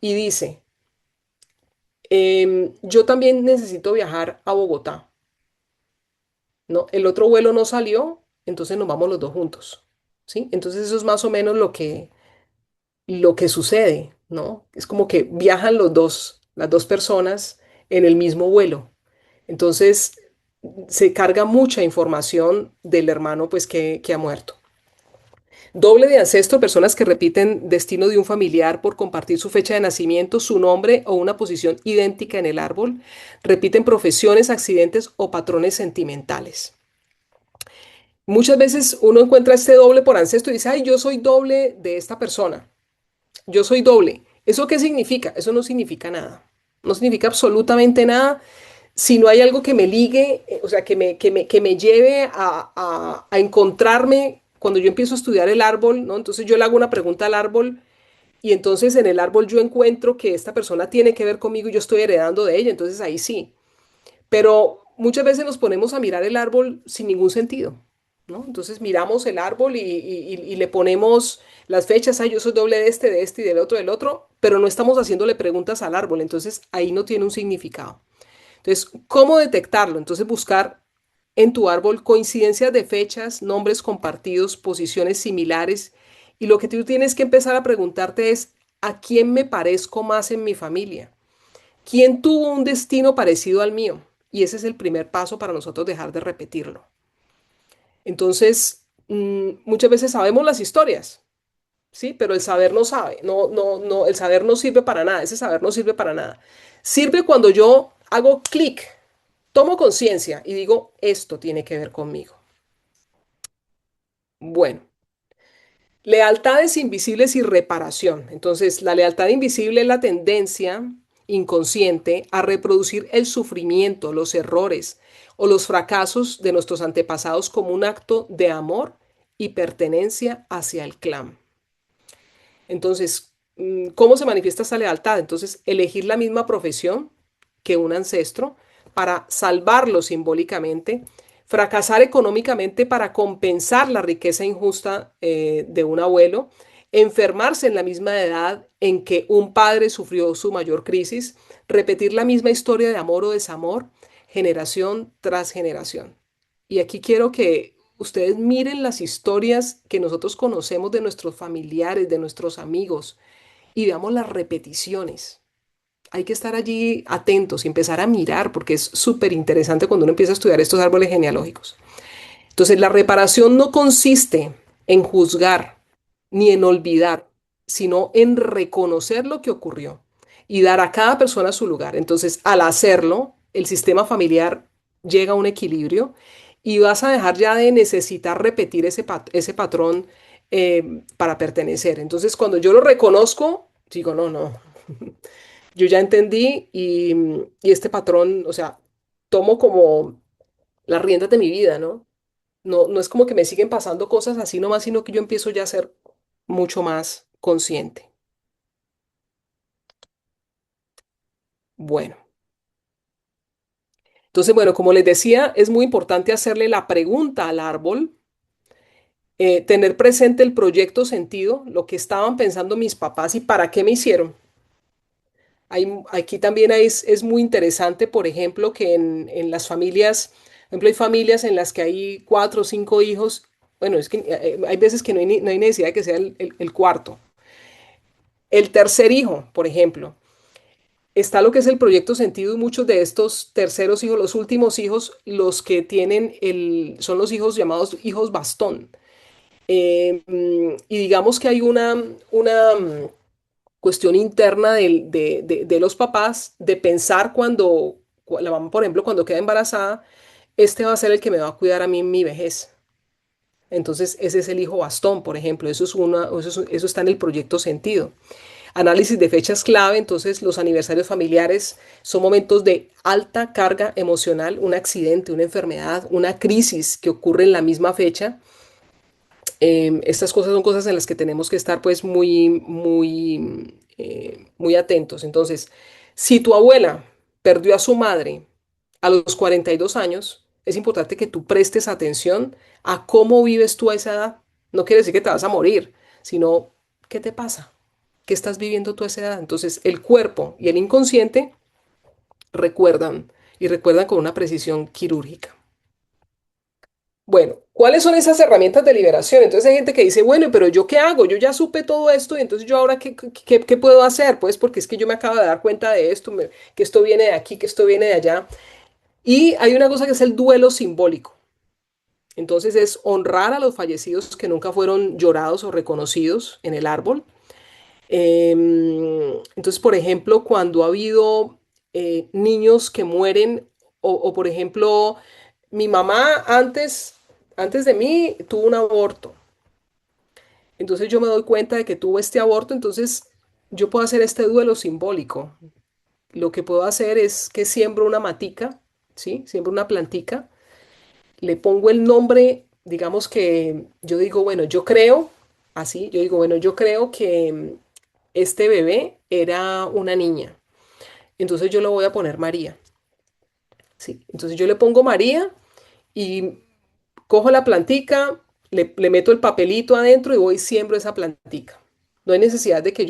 y dice, yo también necesito viajar a Bogotá, ¿no? El otro vuelo no salió, entonces nos vamos los dos juntos, ¿sí? Entonces eso es más o menos lo que sucede, ¿no? Es como que viajan los dos, las dos personas en el mismo vuelo. Entonces se carga mucha información del hermano pues que ha muerto. Doble de ancestro, personas que repiten destino de un familiar por compartir su fecha de nacimiento, su nombre o una posición idéntica en el árbol. Repiten profesiones, accidentes o patrones sentimentales. Muchas veces uno encuentra este doble por ancestro y dice, ay, yo soy doble de esta persona. Yo soy doble. ¿Eso qué significa? Eso no significa nada. No significa absolutamente nada si no hay algo que me ligue, o sea, que me lleve a encontrarme cuando yo empiezo a estudiar el árbol, ¿no? Entonces yo le hago una pregunta al árbol y entonces en el árbol yo encuentro que esta persona tiene que ver conmigo y yo estoy heredando de ella, entonces ahí sí. Pero muchas veces nos ponemos a mirar el árbol sin ningún sentido, ¿no? Entonces miramos el árbol y le ponemos las fechas, ay, yo soy doble de este y del otro, pero no estamos haciéndole preguntas al árbol, entonces ahí no tiene un significado. Entonces, ¿cómo detectarlo? Entonces, buscar en tu árbol coincidencias de fechas, nombres compartidos, posiciones similares. Y lo que tú tienes que empezar a preguntarte es, ¿a quién me parezco más en mi familia? ¿Quién tuvo un destino parecido al mío? Y ese es el primer paso para nosotros dejar de repetirlo. Entonces, muchas veces sabemos las historias, ¿sí? Pero el saber no sabe, no, no, no, el saber no sirve para nada, ese saber no sirve para nada. Sirve cuando yo hago clic, tomo conciencia y digo, esto tiene que ver conmigo. Bueno, lealtades invisibles y reparación. Entonces, la lealtad invisible es la tendencia inconsciente a reproducir el sufrimiento, los errores o los fracasos de nuestros antepasados como un acto de amor y pertenencia hacia el clan. Entonces, ¿cómo se manifiesta esta lealtad? Entonces, elegir la misma profesión que un ancestro para salvarlo simbólicamente, fracasar económicamente para compensar la riqueza injusta de un abuelo, enfermarse en la misma edad en que un padre sufrió su mayor crisis, repetir la misma historia de amor o desamor, generación tras generación. Y aquí quiero que ustedes miren las historias que nosotros conocemos de nuestros familiares, de nuestros amigos, y veamos las repeticiones. Hay que estar allí atentos y empezar a mirar porque es súper interesante cuando uno empieza a estudiar estos árboles genealógicos. Entonces, la reparación no consiste en juzgar ni en olvidar, sino en reconocer lo que ocurrió y dar a cada persona su lugar. Entonces, al hacerlo, el sistema familiar llega a un equilibrio y vas a dejar ya de necesitar repetir ese patrón para pertenecer. Entonces, cuando yo lo reconozco, digo, no, no, yo ya entendí y este patrón, o sea, tomo como las riendas de mi vida, ¿no? No, no es como que me siguen pasando cosas así nomás, sino que yo empiezo ya a ser mucho más consciente. Bueno, entonces, bueno, como les decía, es muy importante hacerle la pregunta al árbol, tener presente el proyecto sentido, lo que estaban pensando mis papás y para qué me hicieron. Aquí también es muy interesante, por ejemplo, que en las familias, por ejemplo, hay familias en las que hay cuatro o cinco hijos. Bueno, es que hay veces que no hay necesidad de que sea el cuarto. El tercer hijo, por ejemplo, está lo que es el proyecto sentido y muchos de estos terceros hijos, los últimos hijos, los que tienen son los hijos llamados hijos bastón. Y digamos que hay una cuestión interna de los papás de pensar cuando la mamá, por ejemplo, cuando queda embarazada, este va a ser el que me va a cuidar a mí en mi vejez. Entonces, ese es el hijo bastón, por ejemplo. Eso está en el proyecto sentido. Análisis de fechas clave, entonces los aniversarios familiares son momentos de alta carga emocional, un accidente, una enfermedad, una crisis que ocurre en la misma fecha. Estas cosas son cosas en las que tenemos que estar pues muy atentos. Entonces, si tu abuela perdió a su madre a los 42 años, Es importante que tú prestes atención a cómo vives tú a esa edad. No quiere decir que te vas a morir, sino qué te pasa, qué estás viviendo tú a esa edad. Entonces, el cuerpo y el inconsciente recuerdan y recuerdan con una precisión quirúrgica. Bueno, ¿cuáles son esas herramientas de liberación? Entonces hay gente que dice, bueno, pero ¿yo qué hago? Yo ya supe todo esto y entonces yo ahora ¿qué puedo hacer? Pues porque es que yo me acabo de dar cuenta de esto, que esto viene de aquí, que esto viene de allá. Y hay una cosa que es el duelo simbólico. Entonces es honrar a los fallecidos que nunca fueron llorados o reconocidos en el árbol. Entonces, por ejemplo, cuando ha habido niños que mueren, o por ejemplo, mi mamá antes de mí tuvo un aborto. Entonces yo me doy cuenta de que tuvo este aborto, entonces yo puedo hacer este duelo simbólico. Lo que puedo hacer es que siembro una matica, ¿sí? Siembro una plantica, le pongo el nombre, digamos que yo digo, bueno, yo creo, así, yo digo, bueno, yo creo que este bebé era una niña. Entonces yo le voy a poner María, ¿sí? Entonces yo le pongo María y cojo la plantica, le meto el papelito adentro y voy y siembro esa plantica. No hay necesidad de que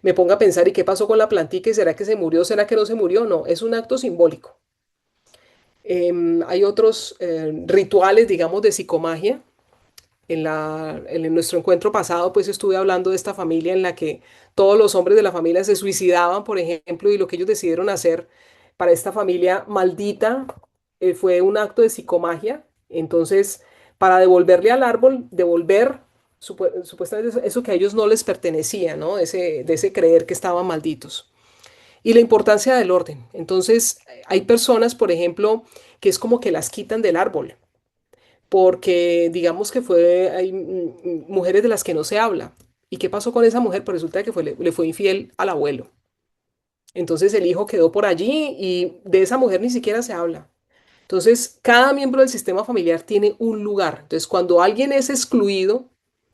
me ponga a pensar, ¿y qué pasó con la plantica? ¿Y será que se murió? ¿Será que no se murió? No, es un acto simbólico. Hay otros rituales, digamos, de psicomagia. En nuestro encuentro pasado, pues estuve hablando de esta familia en la que todos los hombres de la familia se suicidaban, por ejemplo, y lo que ellos decidieron hacer para esta familia maldita fue un acto de psicomagia. Entonces, para devolverle al árbol, devolver supuestamente eso que a ellos no les pertenecía, ¿no? De ese creer que estaban malditos. Y la importancia del orden. Entonces, hay personas, por ejemplo, que es como que las quitan del árbol porque digamos que hay mujeres de las que no se habla. ¿Y qué pasó con esa mujer? Pues resulta que le fue infiel al abuelo. Entonces el hijo quedó por allí y de esa mujer ni siquiera se habla. Entonces cada miembro del sistema familiar tiene un lugar. Entonces cuando alguien es excluido,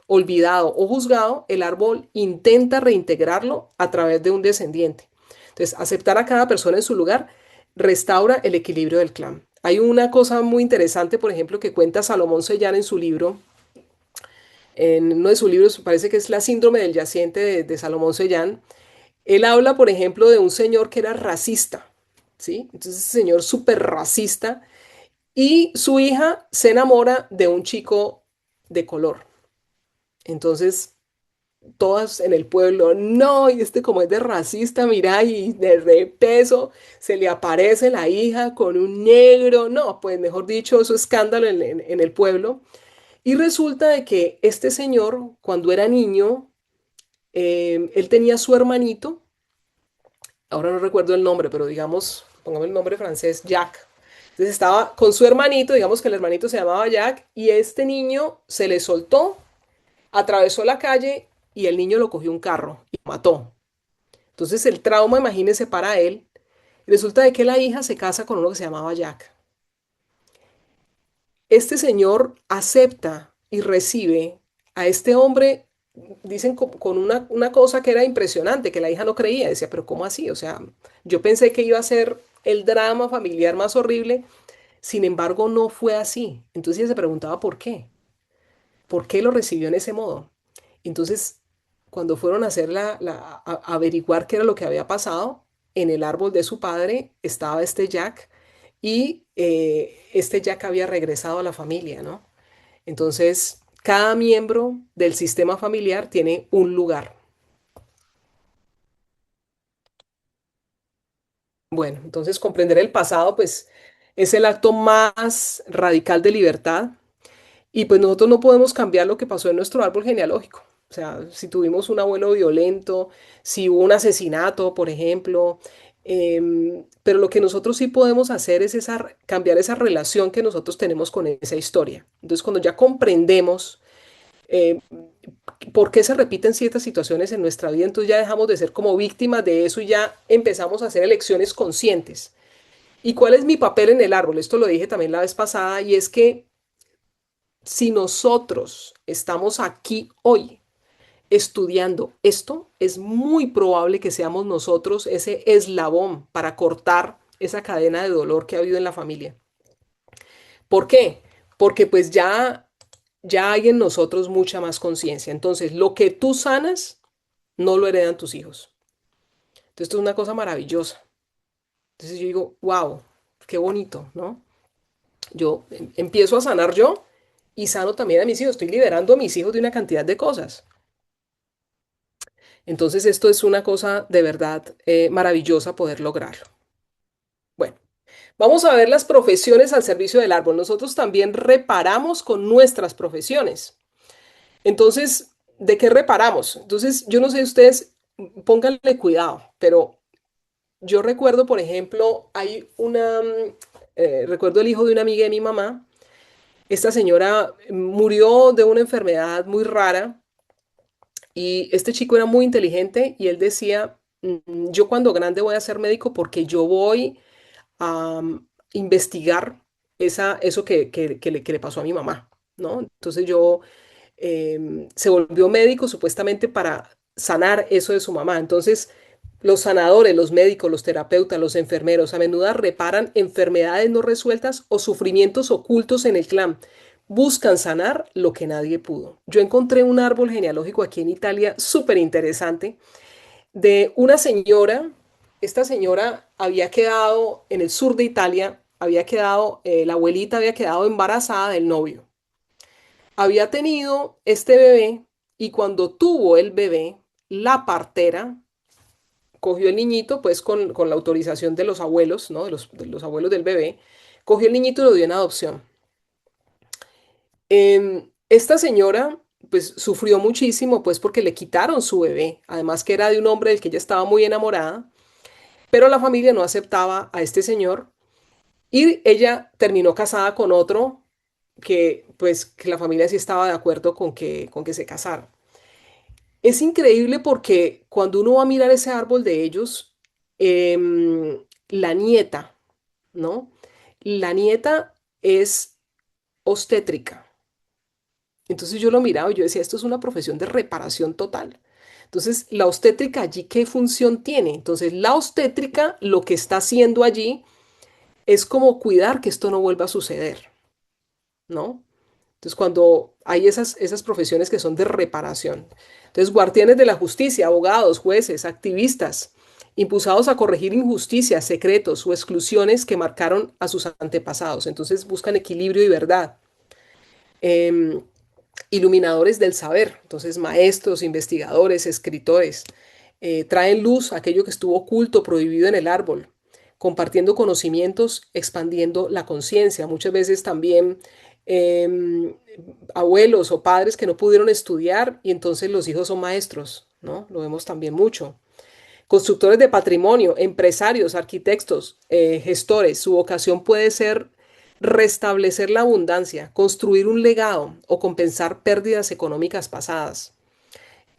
olvidado o juzgado, el árbol intenta reintegrarlo a través de un descendiente. Entonces aceptar a cada persona en su lugar restaura el equilibrio del clan. Hay una cosa muy interesante, por ejemplo, que cuenta Salomón Sellán en su libro, en uno de sus libros, parece que es La síndrome del yaciente de Salomón Sellán. Él habla, por ejemplo, de un señor que era racista, ¿sí? Entonces, ese señor súper racista y su hija se enamora de un chico de color. Entonces, todas en el pueblo, no, y este como es de racista, mira, y de repeso, se le aparece la hija con un negro, no, pues mejor dicho, eso es escándalo en el pueblo. Y resulta de que este señor, cuando era niño, él tenía su hermanito, ahora no recuerdo el nombre, pero digamos, pongamos el nombre francés, Jack. Entonces estaba con su hermanito, digamos que el hermanito se llamaba Jack, y este niño se le soltó, atravesó la calle y el niño lo cogió un carro y lo mató. Entonces el trauma, imagínese, para él, resulta de que la hija se casa con uno que se llamaba Jack. Este señor acepta y recibe a este hombre, dicen con una cosa que era impresionante, que la hija no creía, decía, pero ¿cómo así? O sea, yo pensé que iba a ser el drama familiar más horrible, sin embargo no fue así. Entonces ella se preguntaba por qué lo recibió en ese modo. Entonces, cuando fueron a hacer a averiguar qué era lo que había pasado, en el árbol de su padre estaba este Jack y este Jack había regresado a la familia, ¿no? Entonces, cada miembro del sistema familiar tiene un lugar. Bueno, entonces comprender el pasado, pues, es el acto más radical de libertad. Y pues nosotros no podemos cambiar lo que pasó en nuestro árbol genealógico. O sea, si tuvimos un abuelo violento, si hubo un asesinato, por ejemplo, pero lo que nosotros sí podemos hacer es cambiar esa relación que nosotros tenemos con esa historia. Entonces, cuando ya comprendemos eh, por qué se repiten ciertas situaciones en nuestra vida, entonces ya dejamos de ser como víctimas de eso y ya empezamos a hacer elecciones conscientes. ¿Y cuál es mi papel en el árbol? Esto lo dije también la vez pasada y es que si nosotros estamos aquí hoy estudiando esto, es muy probable que seamos nosotros ese eslabón para cortar esa cadena de dolor que ha habido en la familia. ¿Por qué? Porque pues ya hay en nosotros mucha más conciencia. Entonces, lo que tú sanas, no lo heredan tus hijos. Entonces, esto es una cosa maravillosa. Entonces yo digo, wow, qué bonito, ¿no? Yo empiezo a sanar yo y sano también a mis hijos. Estoy liberando a mis hijos de una cantidad de cosas. Entonces, esto es una cosa de verdad maravillosa poder lograrlo. Bueno, vamos a ver las profesiones al servicio del árbol. Nosotros también reparamos con nuestras profesiones. Entonces, ¿de qué reparamos? Entonces, yo no sé, ustedes pónganle cuidado, pero yo recuerdo, por ejemplo, recuerdo el hijo de una amiga de mi mamá. Esta señora murió de una enfermedad muy rara y este chico era muy inteligente y él decía, yo cuando grande voy a ser médico porque yo voy a investigar eso que le pasó a mi mamá, ¿no? Entonces se volvió médico supuestamente para sanar eso de su mamá. Entonces, los sanadores, los médicos, los terapeutas, los enfermeros a menudo reparan enfermedades no resueltas o sufrimientos ocultos en el clan. Buscan sanar lo que nadie pudo. Yo encontré un árbol genealógico aquí en Italia súper interesante de una señora. Esta señora había quedado en el sur de Italia, la abuelita había quedado embarazada del novio. Había tenido este bebé y cuando tuvo el bebé, la partera cogió el niñito, pues con la autorización de los abuelos, ¿no? De los abuelos del bebé, cogió el niñito y lo dio en adopción. Esta señora, pues, sufrió muchísimo, pues, porque le quitaron su bebé, además que era de un hombre del que ella estaba muy enamorada, pero la familia no aceptaba a este señor y ella terminó casada con otro pues, que la familia sí estaba de acuerdo con que se casara. Es increíble porque cuando uno va a mirar ese árbol de ellos, la nieta, ¿no? La nieta es obstétrica. Entonces yo lo miraba y yo decía, esto es una profesión de reparación total. Entonces, la obstétrica allí, ¿qué función tiene? Entonces, la obstétrica lo que está haciendo allí es como cuidar que esto no vuelva a suceder, ¿no? Entonces, cuando hay esas profesiones que son de reparación. Entonces, guardianes de la justicia, abogados, jueces, activistas, impulsados a corregir injusticias, secretos o exclusiones que marcaron a sus antepasados. Entonces, buscan equilibrio y verdad. Em, Iluminadores del saber, entonces maestros, investigadores, escritores, traen luz a aquello que estuvo oculto, prohibido en el árbol, compartiendo conocimientos, expandiendo la conciencia. Muchas veces también em, abuelos o padres que no pudieron estudiar y entonces los hijos son maestros, ¿no? Lo vemos también mucho. Constructores de patrimonio, empresarios, arquitectos, gestores, su vocación puede ser restablecer la abundancia, construir un legado o compensar pérdidas económicas pasadas.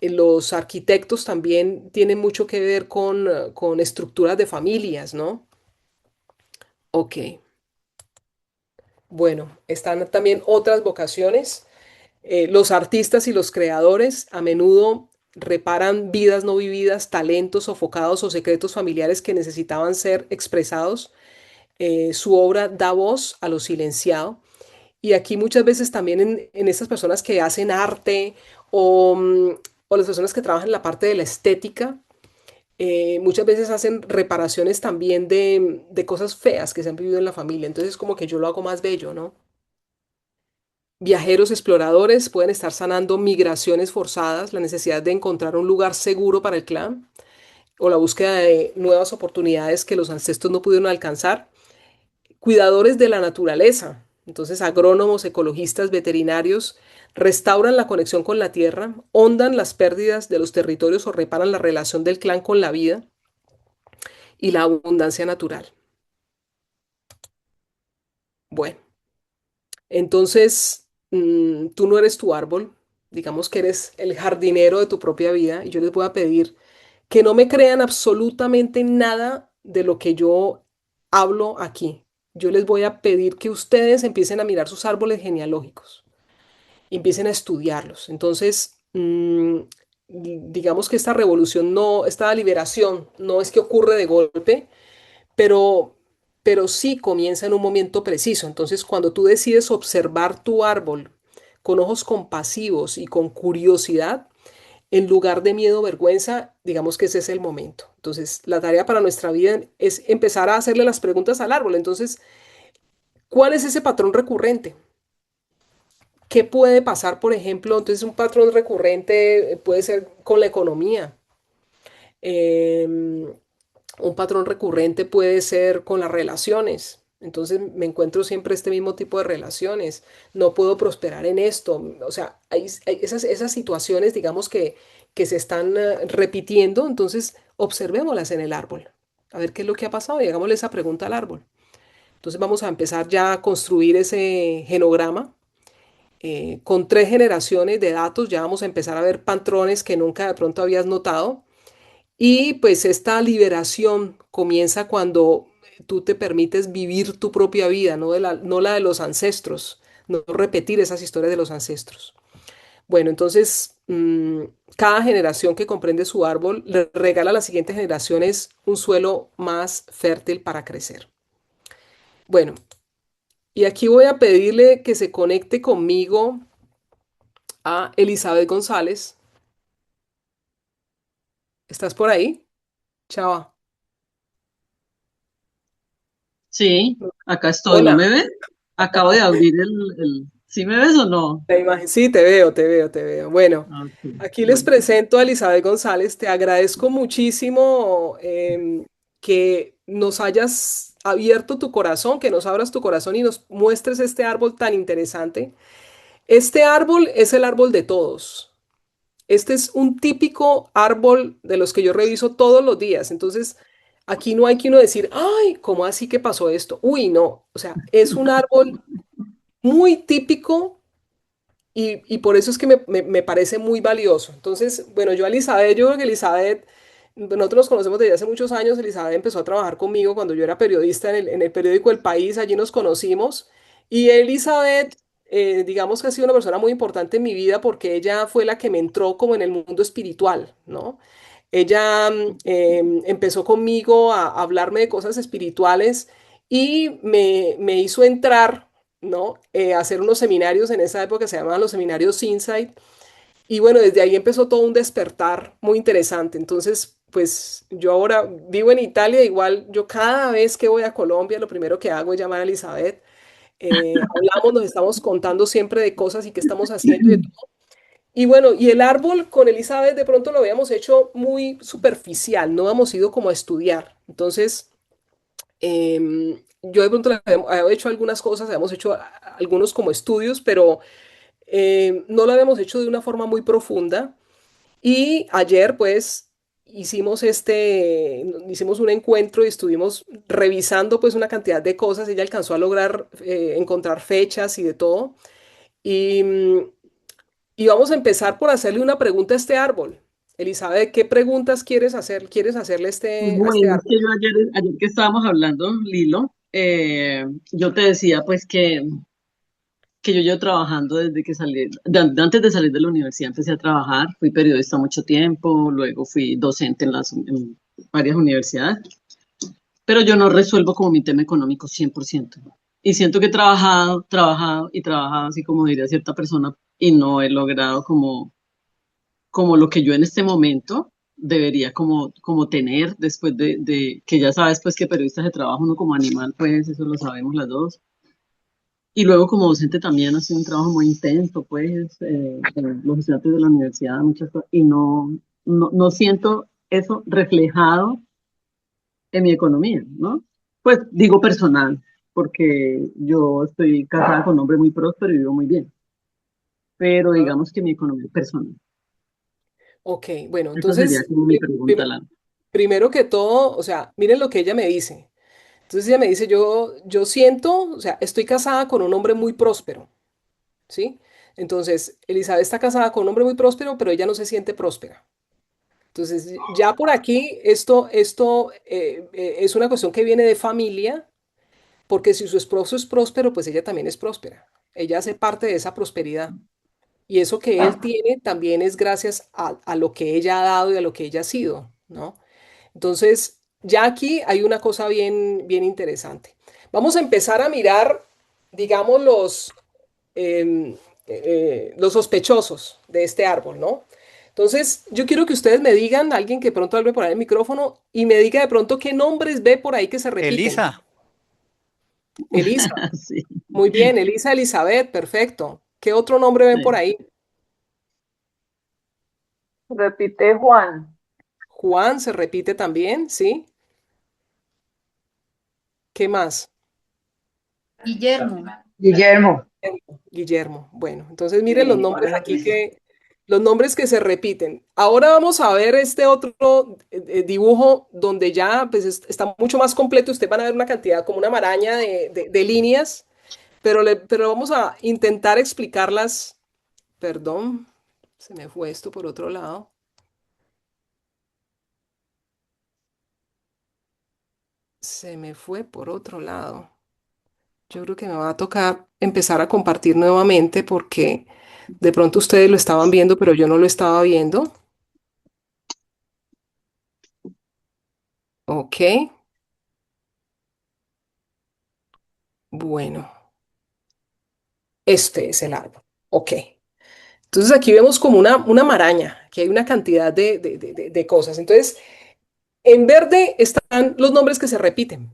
Los arquitectos también tienen mucho que ver con estructuras de familias, ¿no? Ok, bueno, están también otras vocaciones. Los artistas y los creadores a menudo reparan vidas no vividas, talentos sofocados o secretos familiares que necesitaban ser expresados. Su obra da voz a lo silenciado. Y aquí muchas veces también en estas personas que hacen arte o las personas que trabajan en la parte de la estética, muchas veces hacen reparaciones también de cosas feas que se han vivido en la familia. Entonces como que yo lo hago más bello, ¿no? Viajeros exploradores pueden estar sanando migraciones forzadas, la necesidad de encontrar un lugar seguro para el clan o la búsqueda de nuevas oportunidades que los ancestros no pudieron alcanzar. Cuidadores de la naturaleza, entonces agrónomos, ecologistas, veterinarios, restauran la conexión con la tierra, hondan las pérdidas de los territorios o reparan la relación del clan con la vida y la abundancia natural. Bueno, entonces tú no eres tu árbol, digamos que eres el jardinero de tu propia vida y yo les voy a pedir que no me crean absolutamente nada de lo que yo hablo aquí. Yo les voy a pedir que ustedes empiecen a mirar sus árboles genealógicos, empiecen a estudiarlos. Entonces, digamos que esta revolución no, esta liberación no es que ocurre de golpe, pero pero sí comienza en un momento preciso. Entonces, cuando tú decides observar tu árbol con ojos compasivos y con curiosidad, en lugar de miedo o vergüenza, digamos que ese es el momento. Entonces, la tarea para nuestra vida es empezar a hacerle las preguntas al árbol. Entonces, ¿cuál es ese patrón recurrente? ¿Qué puede pasar, por ejemplo? Entonces, un patrón recurrente puede ser con la economía. Em, un patrón recurrente puede ser con las relaciones. Entonces me encuentro siempre este mismo tipo de relaciones. No puedo prosperar en esto. O sea, hay esas situaciones, digamos, que se están repitiendo. Entonces, observémoslas en el árbol. A ver qué es lo que ha pasado y hagámosle esa pregunta al árbol. Entonces vamos a empezar ya a construir ese genograma. Con 3 generaciones de datos ya vamos a empezar a ver patrones que nunca de pronto habías notado. Y pues esta liberación comienza cuando tú te permites vivir tu propia vida, no la de los ancestros, no repetir esas historias de los ancestros. Bueno, entonces cada generación que comprende su árbol le regala a las siguientes generaciones un suelo más fértil para crecer. Bueno, y aquí voy a pedirle que se conecte conmigo a Elizabeth González. ¿Estás por ahí? Chava. Sí, acá estoy, ¿no Hola. me ves? Acabo de abrir ¿Sí me ves o no? La imagen, sí, te veo, te veo, te veo. Bueno, Ah, ok, aquí les bueno. presento a Elizabeth González. Te agradezco muchísimo que nos hayas abierto tu corazón, que nos abras tu corazón y nos muestres este árbol tan interesante. Este árbol es el árbol de todos. Este es un típico árbol de los que yo reviso todos los días. Entonces, aquí no hay que uno decir, ay, ¿cómo así que pasó esto? Uy, no. O sea, es un árbol muy típico y por eso es que me parece muy valioso. Entonces, bueno, yo creo que Elizabeth, nosotros nos conocemos desde hace muchos años. Elizabeth empezó a trabajar conmigo cuando yo era periodista en el periódico El País, allí nos conocimos. Y Elizabeth, digamos que ha sido una persona muy importante en mi vida porque ella fue la que me entró como en el mundo espiritual, ¿no? Ella empezó conmigo a hablarme de cosas espirituales y me hizo entrar, ¿no? Hacer unos seminarios en esa época, se llamaban los seminarios Insight. Y bueno, desde ahí empezó todo un despertar muy interesante. Entonces, pues yo ahora vivo en Italia, igual yo cada vez que voy a Colombia, lo primero que hago es llamar a Elizabeth. Hablamos, nos estamos contando siempre de cosas y qué estamos haciendo. Y bueno, y el árbol con Elizabeth de pronto lo habíamos hecho muy superficial, no hemos ido como a estudiar. Entonces, yo de pronto había hecho algunas cosas, habíamos hecho algunos como estudios, pero no lo habíamos hecho de una forma muy profunda. Y ayer, pues, hicimos un encuentro y estuvimos revisando pues una cantidad de cosas. Ella alcanzó a lograr encontrar fechas y de todo. Y, y vamos a empezar por hacerle una pregunta a este árbol. Elizabeth, ¿qué preguntas quieres hacer? ¿Quieres hacerle a este Bueno, es que árbol? yo ayer que estábamos hablando, Lilo, yo te decía pues que yo llevo trabajando desde que salí, antes de salir de la universidad empecé a trabajar, fui periodista mucho tiempo, luego fui docente en varias universidades, pero yo no resuelvo como mi tema económico 100%. Y siento que he trabajado y trabajado, así como diría cierta persona, y no he logrado como lo que yo en este momento debería como tener después de que ya sabes pues que periodistas de trabajo uno como animal, pues eso lo sabemos las dos. Y luego como docente también ha sido un trabajo muy intenso, pues, con los estudiantes de la universidad, muchas cosas, y no siento eso reflejado en mi economía, ¿no? Pues digo personal, porque yo estoy casada con un hombre muy próspero y vivo muy bien, pero Ah, digamos que mi economía es personal. ok, bueno, Esa sería entonces, como mi pregunta, la primero que todo, o sea, miren lo que ella me dice. Entonces ella me dice, yo siento, o sea, estoy casada con un hombre muy próspero, ¿sí? Entonces, Elizabeth está casada con un hombre muy próspero, pero ella no se siente próspera. Entonces, ya por aquí, esto es una cuestión que viene de familia, porque si su esposo es próspero, pues ella también es próspera. Ella hace parte de esa prosperidad. Y eso que él tiene también es gracias a lo que ella ha dado y a lo que ella ha sido, ¿no? Entonces, ya aquí hay una cosa bien interesante. Vamos a empezar a mirar, digamos, los sospechosos de este árbol, ¿no? Entonces, yo quiero que ustedes me digan, alguien que pronto hable por ahí el micrófono, y me diga de pronto qué nombres ve por ahí que se repiten. Elisa, Elisa, Sí, muy bien, Elisa, Elizabeth, perfecto. ¿Qué otro nombre ven por sí. ahí? Repite Juan. Juan se repite también, ¿sí? ¿Qué más? Guillermo. Guillermo. Guillermo. Bueno, entonces miren los Sí, ¿cuál nombres es el aquí primero? los nombres que se repiten. Ahora vamos a ver este otro dibujo donde ya pues, está mucho más completo. Ustedes van a ver una cantidad, como una maraña de líneas, pero vamos a intentar explicarlas. Perdón, se me fue esto por otro lado. Se me fue por otro lado. Yo creo que me va a tocar empezar a compartir nuevamente porque de pronto ustedes lo estaban viendo, pero yo no lo estaba viendo. Ok, bueno, este es el árbol. Ok, entonces aquí vemos como una maraña, que hay una cantidad de cosas. Entonces, en verde están los nombres que se repiten,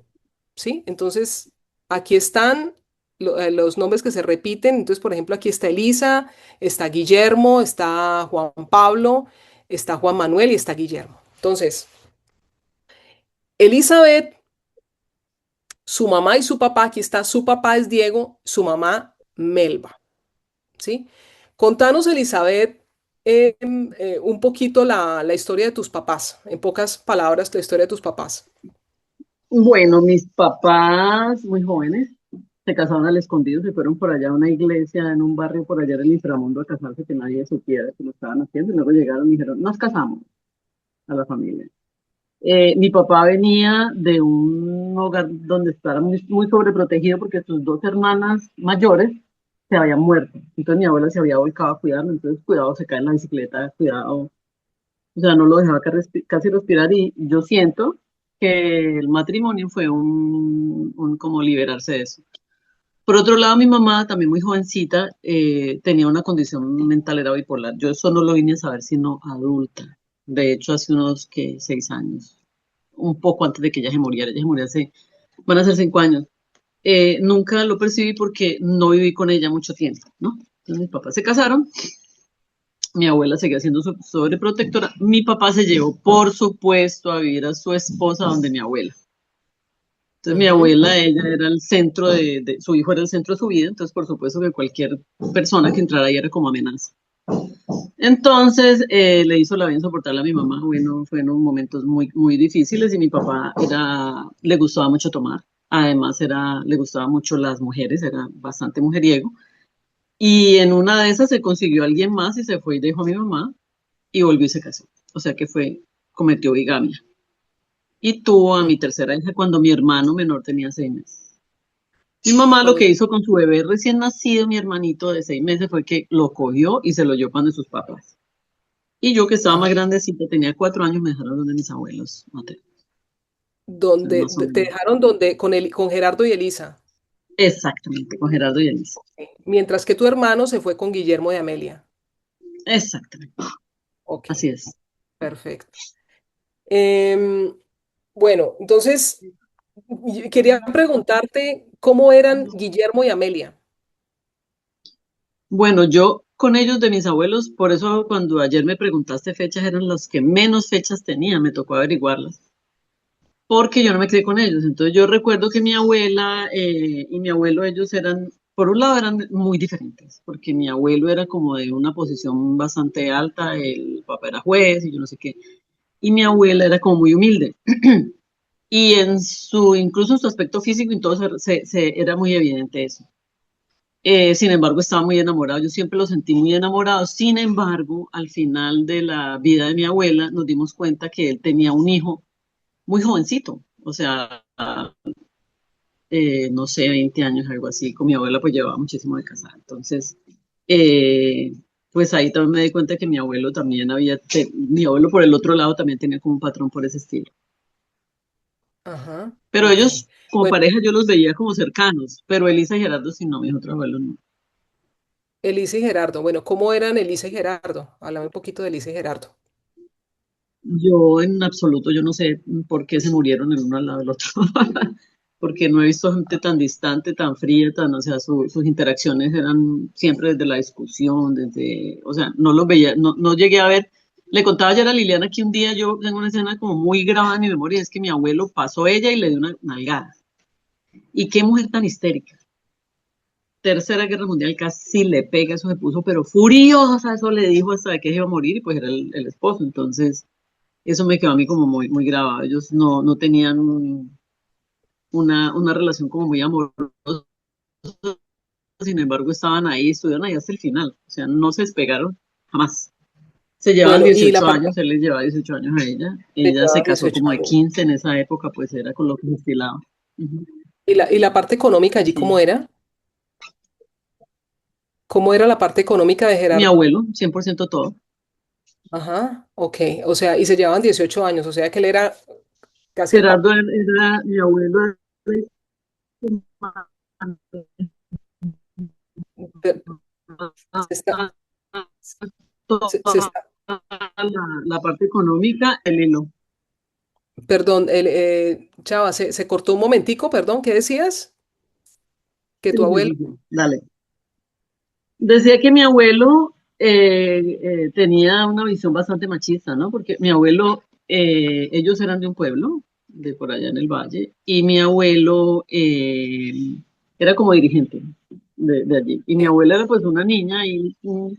¿sí? Entonces, aquí están los nombres que se repiten. Entonces, por ejemplo, aquí está Elisa, está Guillermo, está Juan Pablo, está Juan Manuel y está Guillermo. Entonces, Elizabeth, su mamá y su papá, aquí está, su papá es Diego, su mamá Melba, ¿sí? Contanos, Elizabeth, un poquito la historia de tus papás, en pocas palabras, la historia de tus papás. Bueno, mis papás, muy jóvenes, se casaron al escondido, se fueron por allá a una iglesia en un barrio por allá del inframundo a casarse, que nadie supiera que lo estaban haciendo, y luego llegaron y dijeron, nos casamos a la familia. Mi papá venía de un hogar donde estaba muy sobreprotegido porque sus dos hermanas mayores se habían muerto. Entonces mi abuela se había volcado a cuidarlo, entonces cuidado, se cae en la bicicleta, cuidado, o sea, no lo dejaba casi respirar y yo siento que el matrimonio fue un como liberarse de eso. Por otro lado, mi mamá, también muy jovencita, tenía una condición mental, era bipolar. Yo eso no lo vine a saber sino adulta. De hecho, hace unos que 6 años, un poco antes de que ella se murió hace, van a ser 5 años. Nunca lo percibí porque no viví con ella mucho tiempo, ¿no? Entonces mis papás se casaron, mi abuela seguía siendo su sobreprotectora, mi papá se llevó, por supuesto, a vivir a su esposa donde mi abuela. Entonces mi Ujú. abuela, ella era el centro su hijo era el centro de su vida, entonces por supuesto que cualquier persona que entrara ahí era como amenaza. Entonces le hizo la vida insoportable a mi mamá, bueno, fueron momentos muy difíciles y mi papá le gustaba mucho tomar, además le gustaba mucho las mujeres, era bastante mujeriego y en una de esas se consiguió a alguien más y se fue y dejó a mi mamá y volvió y se casó, o sea que cometió bigamia y tuvo a mi tercera hija cuando mi hermano menor tenía 6 meses. Mi mamá lo Cuando- que hizo con su bebé recién nacido, mi hermanito de 6 meses, fue que lo cogió y se lo llevó para de sus papás. Y yo que estaba ajá. más grandecita, tenía 4 años, me dejaron donde mis abuelos maternos. Entonces, Donde más o te menos. dejaron con Gerardo y Elisa, Exactamente, con Gerardo y Elisa. mientras que tu hermano se fue con Guillermo y Amelia. Exactamente, Ok, así es. perfecto. Em, bueno, entonces quería preguntarte cómo eran Guillermo y Amelia. Bueno, yo con ellos de mis abuelos, por eso cuando ayer me preguntaste fechas, eran los que menos fechas tenía, me tocó averiguarlas, porque yo no me crié con ellos. Entonces yo recuerdo que mi abuela y mi abuelo, ellos eran, por un lado eran muy diferentes, porque mi abuelo era como de una posición bastante alta, el papá era juez y yo no sé qué, y mi abuela era como muy humilde. Y incluso en su aspecto físico y todo era muy evidente eso. Sin embargo, estaba muy enamorado, yo siempre lo sentí muy enamorado. Sin embargo, al final de la vida de mi abuela, nos dimos cuenta que él tenía un hijo muy jovencito, o sea, no sé, 20 años, algo así. Con mi abuela pues llevaba muchísimo de casada. Entonces, eh, pues ahí también me di cuenta que mi abuelo también mi abuelo por el otro lado también tenía como un patrón por ese estilo. Ajá, Pero ok. ellos, como Bueno, pareja, yo los veía como cercanos, pero Elisa y Gerardo sí no, mis otros abuelos no. Elisa y Gerardo. Bueno, ¿cómo eran Elisa y Gerardo? Háblame un poquito de Elisa y Gerardo. Yo en absoluto, yo no sé por qué se murieron el uno al lado del otro, porque no he visto gente tan distante, tan fría, tan, o sea, sus interacciones eran siempre desde la discusión, desde, o sea, no los veía, no llegué a ver. Le contaba ayer a Liliana que un día yo tengo una escena como muy grabada en mi memoria, es que mi abuelo pasó ella y le dio una nalgada. Y qué mujer tan histérica. Tercera Guerra Mundial casi le pega, eso se puso, pero furiosa, eso le dijo hasta que se iba a morir y pues era el esposo, entonces eso me quedó a mí como muy, muy grabado. Ellos no tenían una relación como muy amorosa, sin embargo estaban ahí, estuvieron ahí hasta el final, o sea, no se despegaron jamás. Se llevaban Bueno, y la 18 parte, años, él les llevaba 18 años a ella, se ella se llevaban casó 18 como de años. 15 en esa época, pues era con lo que se estilaba. Ujú. Y la parte económica allí, ¿cómo Sí. era? ¿Cómo era la parte económica de Mi Gerardo? abuelo, 100% todo. Ajá, ok. O sea, y se llevaban 18 años, o sea que él era casi el papá. Gerardo era mi abuelo, de- Se está, se toda está, la parte económica, el hilo. perdón, Chava, se cortó un momentico, perdón, ¿qué decías? Que Sí, tu sí, abuelo, sí, sí. Dale. Decía que mi abuelo tenía una visión bastante machista, ¿no? Porque mi abuelo, ellos eran de un pueblo, de por allá en el valle, y mi abuelo era como dirigente de allí. Y mi sí, abuela era pues una niña y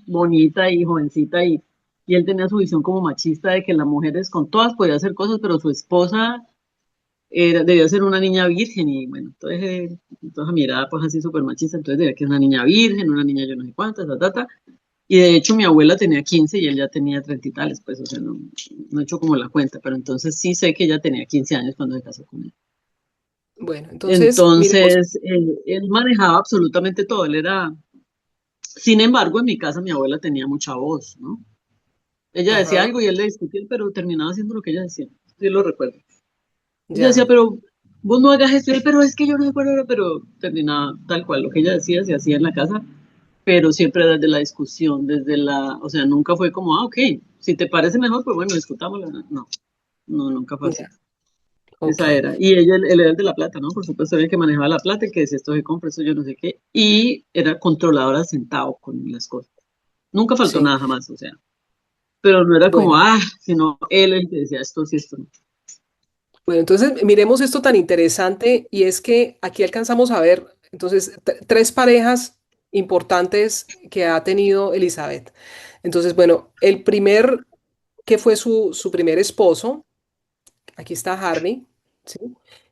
bonita y jovencita y él tenía su visión como machista de que las mujeres con todas podía hacer cosas, pero su esposa debía ser una niña virgen y bueno, entonces mirada pues así súper machista, entonces debía que es una niña virgen, una niña yo no sé cuántas, ta. Y de hecho mi abuela tenía 15 y él ya tenía 30 y tales, pues o sea, no he hecho como la cuenta, pero entonces sí sé que ella tenía 15 años cuando se casó con él. bueno, entonces, miremos, Entonces, él manejaba absolutamente todo, él era, sin embargo, en mi casa mi abuela tenía mucha voz, ¿no? Ella decía ajá, algo y él le discutía, pero terminaba haciendo lo que ella decía, sí lo recuerdo. Ella decía, ya. pero vos no hagas esto, y él, pero es que yo no recuerdo, pero terminaba tal cual lo que ella decía, se hacía en la casa, pero siempre desde la discusión, o sea, nunca fue como, ok, si te parece mejor, pues bueno, discutámoslo. No, nunca fue así. Ya, ok. Esa era. Y él era el de la plata, ¿no? Por supuesto, era el que manejaba la plata, el que decía esto se compra, esto yo no sé qué, y era controlador sentado con las cosas. Nunca faltó Sí. nada jamás, o sea, pero no era como, Bueno, sino él el que decía esto sí, esto no. bueno, entonces miremos esto tan interesante y es que aquí alcanzamos a ver, entonces, tres parejas importantes que ha tenido Elizabeth. Entonces, bueno, el primer, que fue su primer esposo, aquí está Harvey, ¿sí?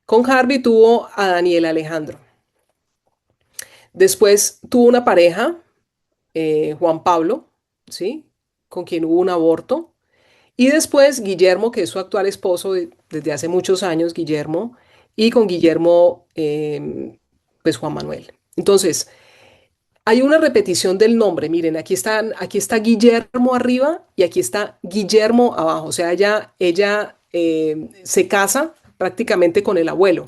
Con Harvey tuvo a Daniel Alejandro. Después tuvo una pareja, Juan Pablo, ¿sí? Con quien hubo un aborto. Y después Guillermo, que es su actual esposo desde hace muchos años, Guillermo, y con Guillermo, pues Juan Manuel. Entonces, hay una repetición del nombre. Miren, aquí está Guillermo arriba y aquí está Guillermo abajo. O sea, ella se casa prácticamente con el abuelo,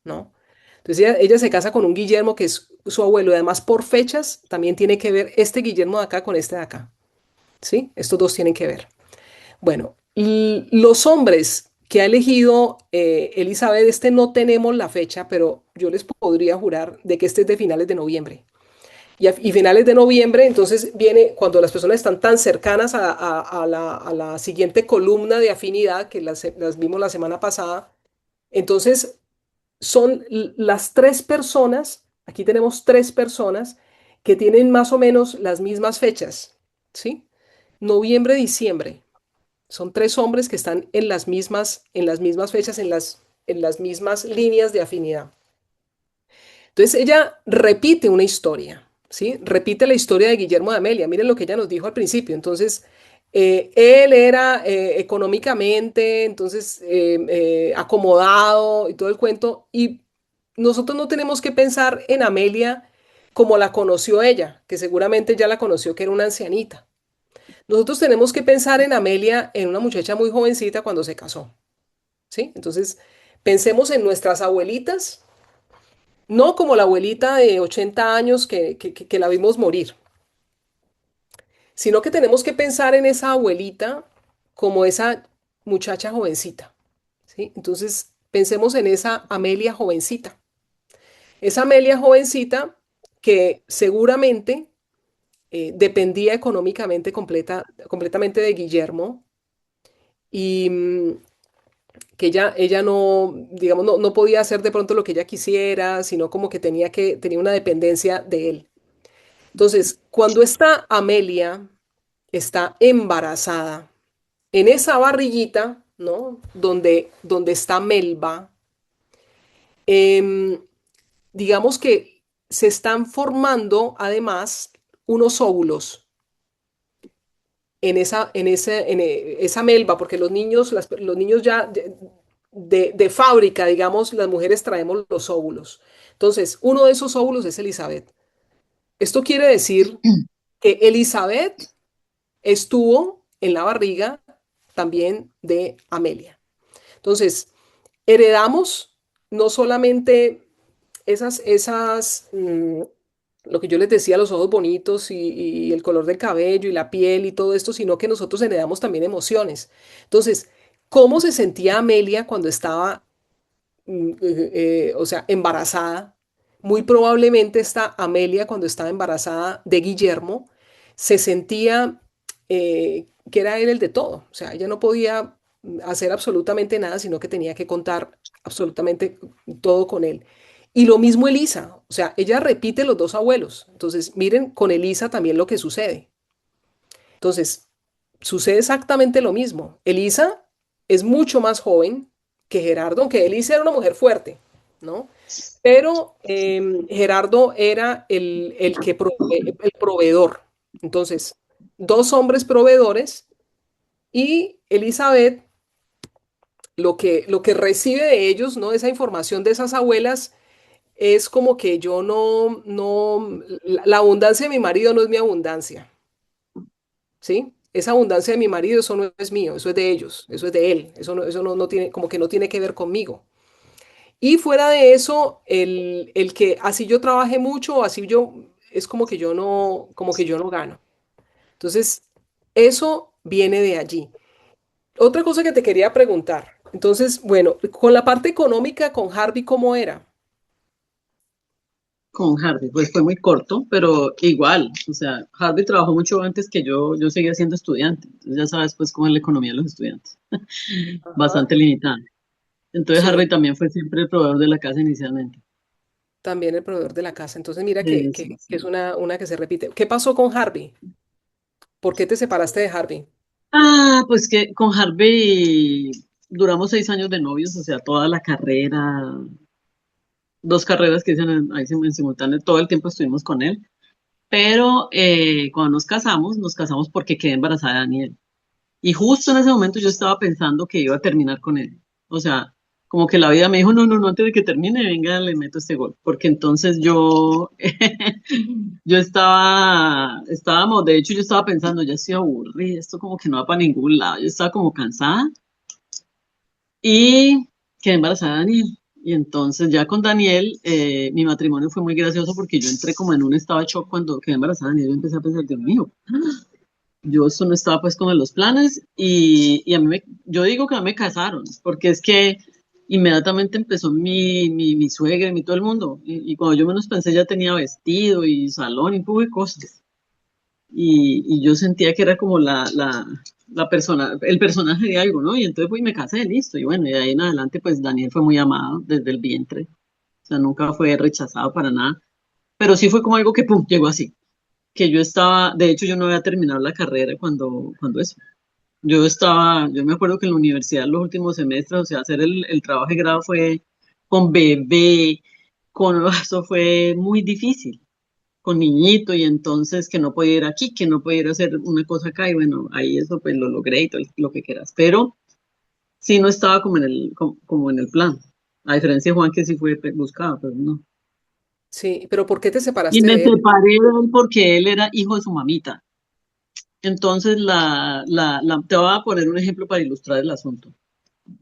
¿no? Entonces ella se casa con un Guillermo que es su abuelo y además por fechas también tiene que ver este Guillermo de acá con este de acá, ¿sí? Estos dos tienen que ver. Bueno, los hombres que ha elegido Elizabeth, este no tenemos la fecha, pero yo les podría jurar de que este es de finales de noviembre. Y finales de noviembre, entonces viene cuando las personas están tan cercanas a la siguiente columna de afinidad que las vimos la semana pasada. Entonces son las tres personas, aquí tenemos tres personas que tienen más o menos las mismas fechas, ¿sí? Noviembre, diciembre. Son tres hombres que están en las mismas fechas, en las mismas líneas de afinidad. Entonces ella repite una historia, ¿sí? Repite la historia de Guillermo de Amelia. Miren lo que ella nos dijo al principio. Entonces, él era económicamente, entonces, acomodado y todo el cuento. Y nosotros no tenemos que pensar en Amelia como la conoció ella, que seguramente ya la conoció que era una ancianita. Nosotros tenemos que pensar en Amelia, en una muchacha muy jovencita cuando se casó, ¿sí? Entonces, Pensemos en nuestras abuelitas, no como la abuelita de 80 años que la vimos morir, sino que tenemos que pensar en esa abuelita como esa muchacha jovencita, ¿sí? Entonces, pensemos en esa Amelia jovencita. Esa Amelia jovencita que seguramente dependía económicamente completamente de Guillermo y que ella no, digamos, no podía hacer de pronto lo que ella quisiera, sino como que tenía una dependencia de él. Entonces, cuando esta Amelia está embarazada, en esa barriguita, ¿no? Donde está Melba, em, digamos que se están formando además unos óvulos en esa melva, porque los niños ya de fábrica, digamos, las mujeres traemos los óvulos. Entonces, uno de esos óvulos es Elizabeth. Esto quiere decir que Elizabeth estuvo en la barriga también de Amelia. Entonces, heredamos no solamente lo que yo les decía, los ojos bonitos y el color del cabello y la piel y todo esto, sino que nosotros heredamos también emociones. Entonces, ¿cómo se sentía Amelia cuando estaba, o sea, embarazada? Muy probablemente esta Amelia, cuando estaba embarazada de Guillermo, se sentía que era él el de todo. O sea, ella no podía hacer absolutamente nada, sino que tenía que contar absolutamente todo con él. Y lo mismo Elisa, o sea, ella repite los dos abuelos. Entonces, miren con Elisa también lo que sucede. Entonces, sucede exactamente lo mismo. Elisa es mucho más joven que Gerardo, aunque Elisa era una mujer fuerte, ¿no? Pero Gerardo era el proveedor. Entonces, dos hombres proveedores y Elizabeth lo que recibe de ellos, ¿no? Esa información de esas abuelas es como que yo la abundancia de mi marido no es mi abundancia, ¿sí? Esa abundancia de mi marido, eso no es mío, eso es de ellos, eso es de él, eso no tiene, como que no tiene que ver conmigo. Y fuera de eso, el que así yo trabajé mucho, así yo, es como que yo no gano. Entonces, eso viene de allí. Otra cosa que te quería preguntar. Entonces, bueno, con la parte económica, con Harvey, ¿cómo era? Con Harvey, pues fue muy corto, pero igual, o sea, Harvey trabajó mucho antes que yo seguía siendo estudiante, entonces ya sabes pues cómo es la economía de los estudiantes, Ajá. bastante limitada. Entonces Sí, Harvey también fue siempre el proveedor de la casa inicialmente. también el proveedor de la casa. Entonces, mira que, Sí, que- sí, que es sí. una que se repite. ¿Qué pasó con Harvey? ¿Por qué te separaste de Harvey? Ah, pues que con Harvey duramos 6 años de novios, o sea, toda la carrera, 2 carreras que hice en simultáneo, todo el tiempo estuvimos con él, pero cuando nos casamos porque quedé embarazada de Daniel. Y justo en ese momento yo estaba pensando que iba a terminar con él. O sea, como que la vida me dijo, no, no, no, antes de que termine, venga, le meto este gol. Porque entonces yo estábamos, de hecho yo estaba pensando, ya estoy aburrida, esto como que no va para ningún lado. Yo estaba como cansada y quedé embarazada de Daniel. Y entonces ya con Daniel, mi matrimonio fue muy gracioso porque yo entré como en un estado de shock cuando quedé embarazada de Daniel. Yo empecé a pensar, Dios mío, yo eso no estaba pues como en los planes y yo digo que a mí me casaron, porque es que inmediatamente empezó mi suegra y todo el mundo. Y cuando yo menos pensé ya tenía vestido y salón y un poco de cosas. Y yo sentía que era como la persona, el personaje de algo, ¿no? Y entonces pues me casé, listo. Y bueno, y de ahí en adelante pues Daniel fue muy amado desde el vientre. O sea, nunca fue rechazado para nada. Pero sí fue como algo que pum, llegó así que yo estaba, de hecho yo no había terminado la carrera cuando eso. Yo me acuerdo que en la universidad los últimos semestres, o sea, hacer el trabajo de grado fue con bebé, eso fue muy difícil, con niñito, y entonces que no podía ir aquí, que no podía ir a hacer una cosa acá, y bueno, ahí eso pues lo logré y todo lo que quieras, pero sí no estaba como en el plan, a diferencia de Juan que sí fue buscado, pero no. Sí, pero ¿por qué te Y separaste me de él? separé de él porque él era hijo de su mamita. Entonces, te voy a poner un ejemplo para ilustrar el asunto.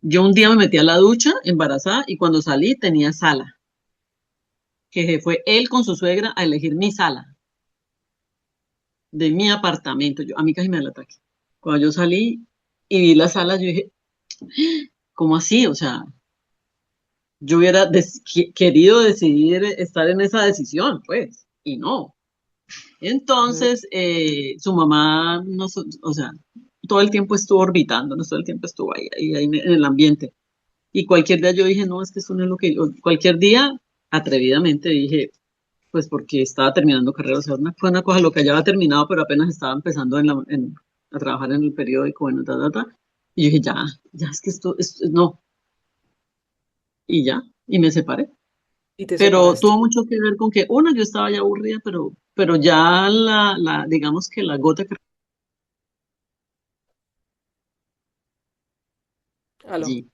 yo un día me metí a la ducha embarazada y cuando salí tenía sala, que fue él con su suegra a elegir mi sala de mi apartamento. A mí casi me da el ataque. Cuando yo salí y vi la sala, yo dije, ¿cómo así? O sea, yo hubiera querido decidir estar en esa decisión, pues, y no. Ujú. Entonces, su mamá, no, o sea, todo el tiempo estuvo orbitando, no todo el tiempo estuvo ahí en el ambiente. Y cualquier día yo dije, no, es que eso no es lo que yo, cualquier día, atrevidamente dije, pues porque estaba terminando carrera, o sea, fue una cosa lo que ya había terminado, pero apenas estaba empezando a trabajar en el periódico, bueno, y yo dije, ya, es que esto no, y ya, y me separé. Y te Pero separaste. tuvo mucho que ver con que, una, yo estaba ya aburrida, pero ya digamos que la gota que Aló. allí,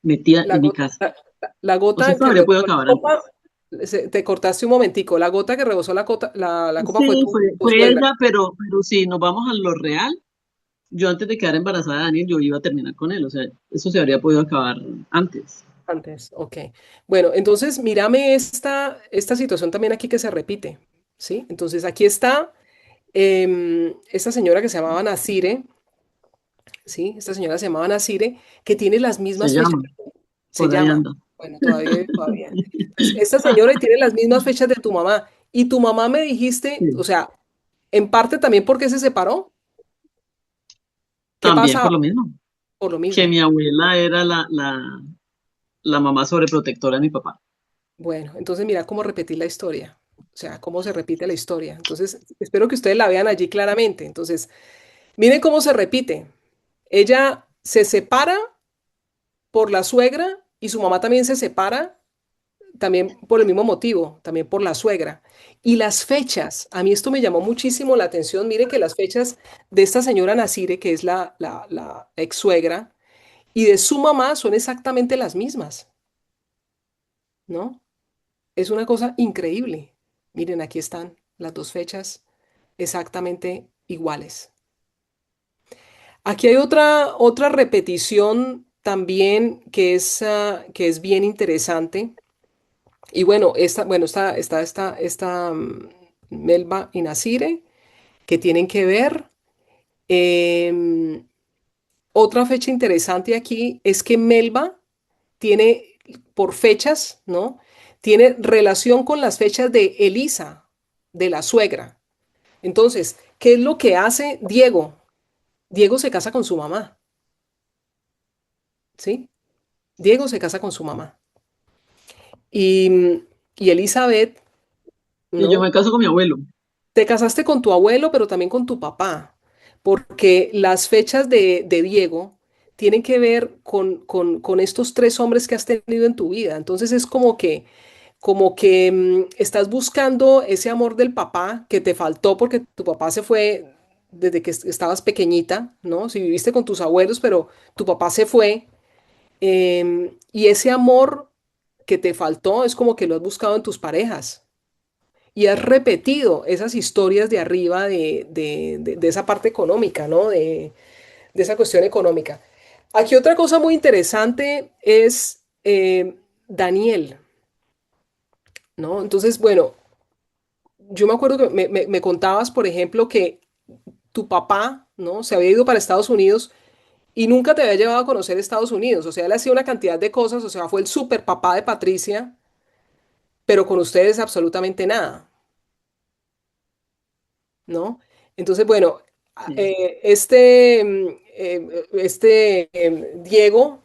metida La en mi gota, casa. la O sea, gota esto que habría rebosó podido la acabar antes. copa, te cortaste un momentico. La gota que rebosó la copa fue Sí, tu fue suegra ella, pero si nos vamos a lo real, yo antes de quedar embarazada de Daniel, yo iba a terminar con él. O sea, eso se habría podido acabar antes. antes. Ok. Bueno, entonces mírame esta situación también aquí que se repite. ¿Sí? Entonces aquí está esta señora que se llamaba Nasire. ¿Sí? Esta señora se llamaba Nasire, que tiene las Se mismas fechas. llama, Se por ahí llama. anda. Bueno, todavía. Entonces, esta señora tiene las mismas fechas de tu mamá. Y tu mamá me dijiste, o Sí. sea, en parte también porque se separó. ¿Qué También pasa por lo mismo, por lo que mismo? mi abuela era la mamá sobreprotectora de mi papá. Bueno, entonces mira cómo repetir la historia. O sea, cómo se repite la historia. Entonces, espero que ustedes la vean allí claramente. Entonces, miren cómo se repite. Ella se separa por la suegra y su mamá también se separa también por el mismo motivo, también por la suegra. Y las fechas, a mí esto me llamó muchísimo la atención. Miren que las fechas de esta señora Nasire, que es la ex suegra, y de su mamá son exactamente las mismas, ¿no? Es una cosa increíble. Miren, aquí están las dos fechas exactamente iguales. Aquí hay otra repetición también que es bien interesante. Y bueno, Melba y Nasire, que tienen que ver. Em, Otra fecha interesante aquí es que Melba tiene, por fechas, ¿no? Tiene relación con las fechas de Elisa, de la suegra. Entonces, ¿qué es lo que hace Diego? Diego se casa con su mamá, ¿sí? Diego se casa con su mamá. Y, y Elizabeth, Y yo ¿no? me caso con mi abuelo. Te casaste con tu abuelo, pero también con tu papá, porque las fechas de Diego tienen que ver con estos tres hombres que has tenido en tu vida. Entonces es como que estás buscando ese amor del papá que te faltó porque tu papá se fue desde que estabas pequeñita, ¿no? Si viviste con tus abuelos, pero tu papá se fue, y ese amor que te faltó es como que lo has buscado en tus parejas y has repetido esas historias de arriba de esa parte económica, ¿no? De esa cuestión económica. Aquí otra cosa muy interesante es Daniel, ¿no? Entonces, bueno, yo me acuerdo que me contabas, por ejemplo, que tu papá, ¿no? Se había ido para Estados Unidos y nunca te había llevado a conocer Estados Unidos. O sea, él hacía una cantidad de cosas, o sea, fue el super papá de Patricia, pero con ustedes absolutamente nada, ¿no? Entonces, bueno, Sí. Diego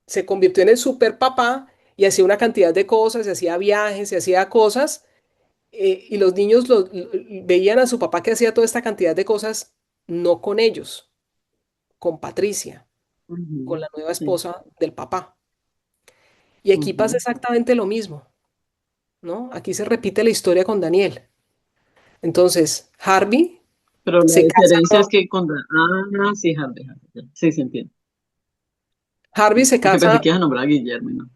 se convirtió en el super papá y hacía una cantidad de cosas, se hacía viajes, se hacía cosas, y los niños veían a su papá que hacía toda esta cantidad de cosas, no con ellos, con Patricia, con Ujú, la nueva sí, esposa del papá. Y aquí pasa ujú. exactamente lo mismo, ¿no? Aquí se repite la historia con Daniel. Entonces, Harvey Pero la se casa, diferencia es que con... sí, Harvey, ya. Sí, se entiende. Harvey se Es que pensé casa, que ibas a nombrar a Guillermo, ¿no?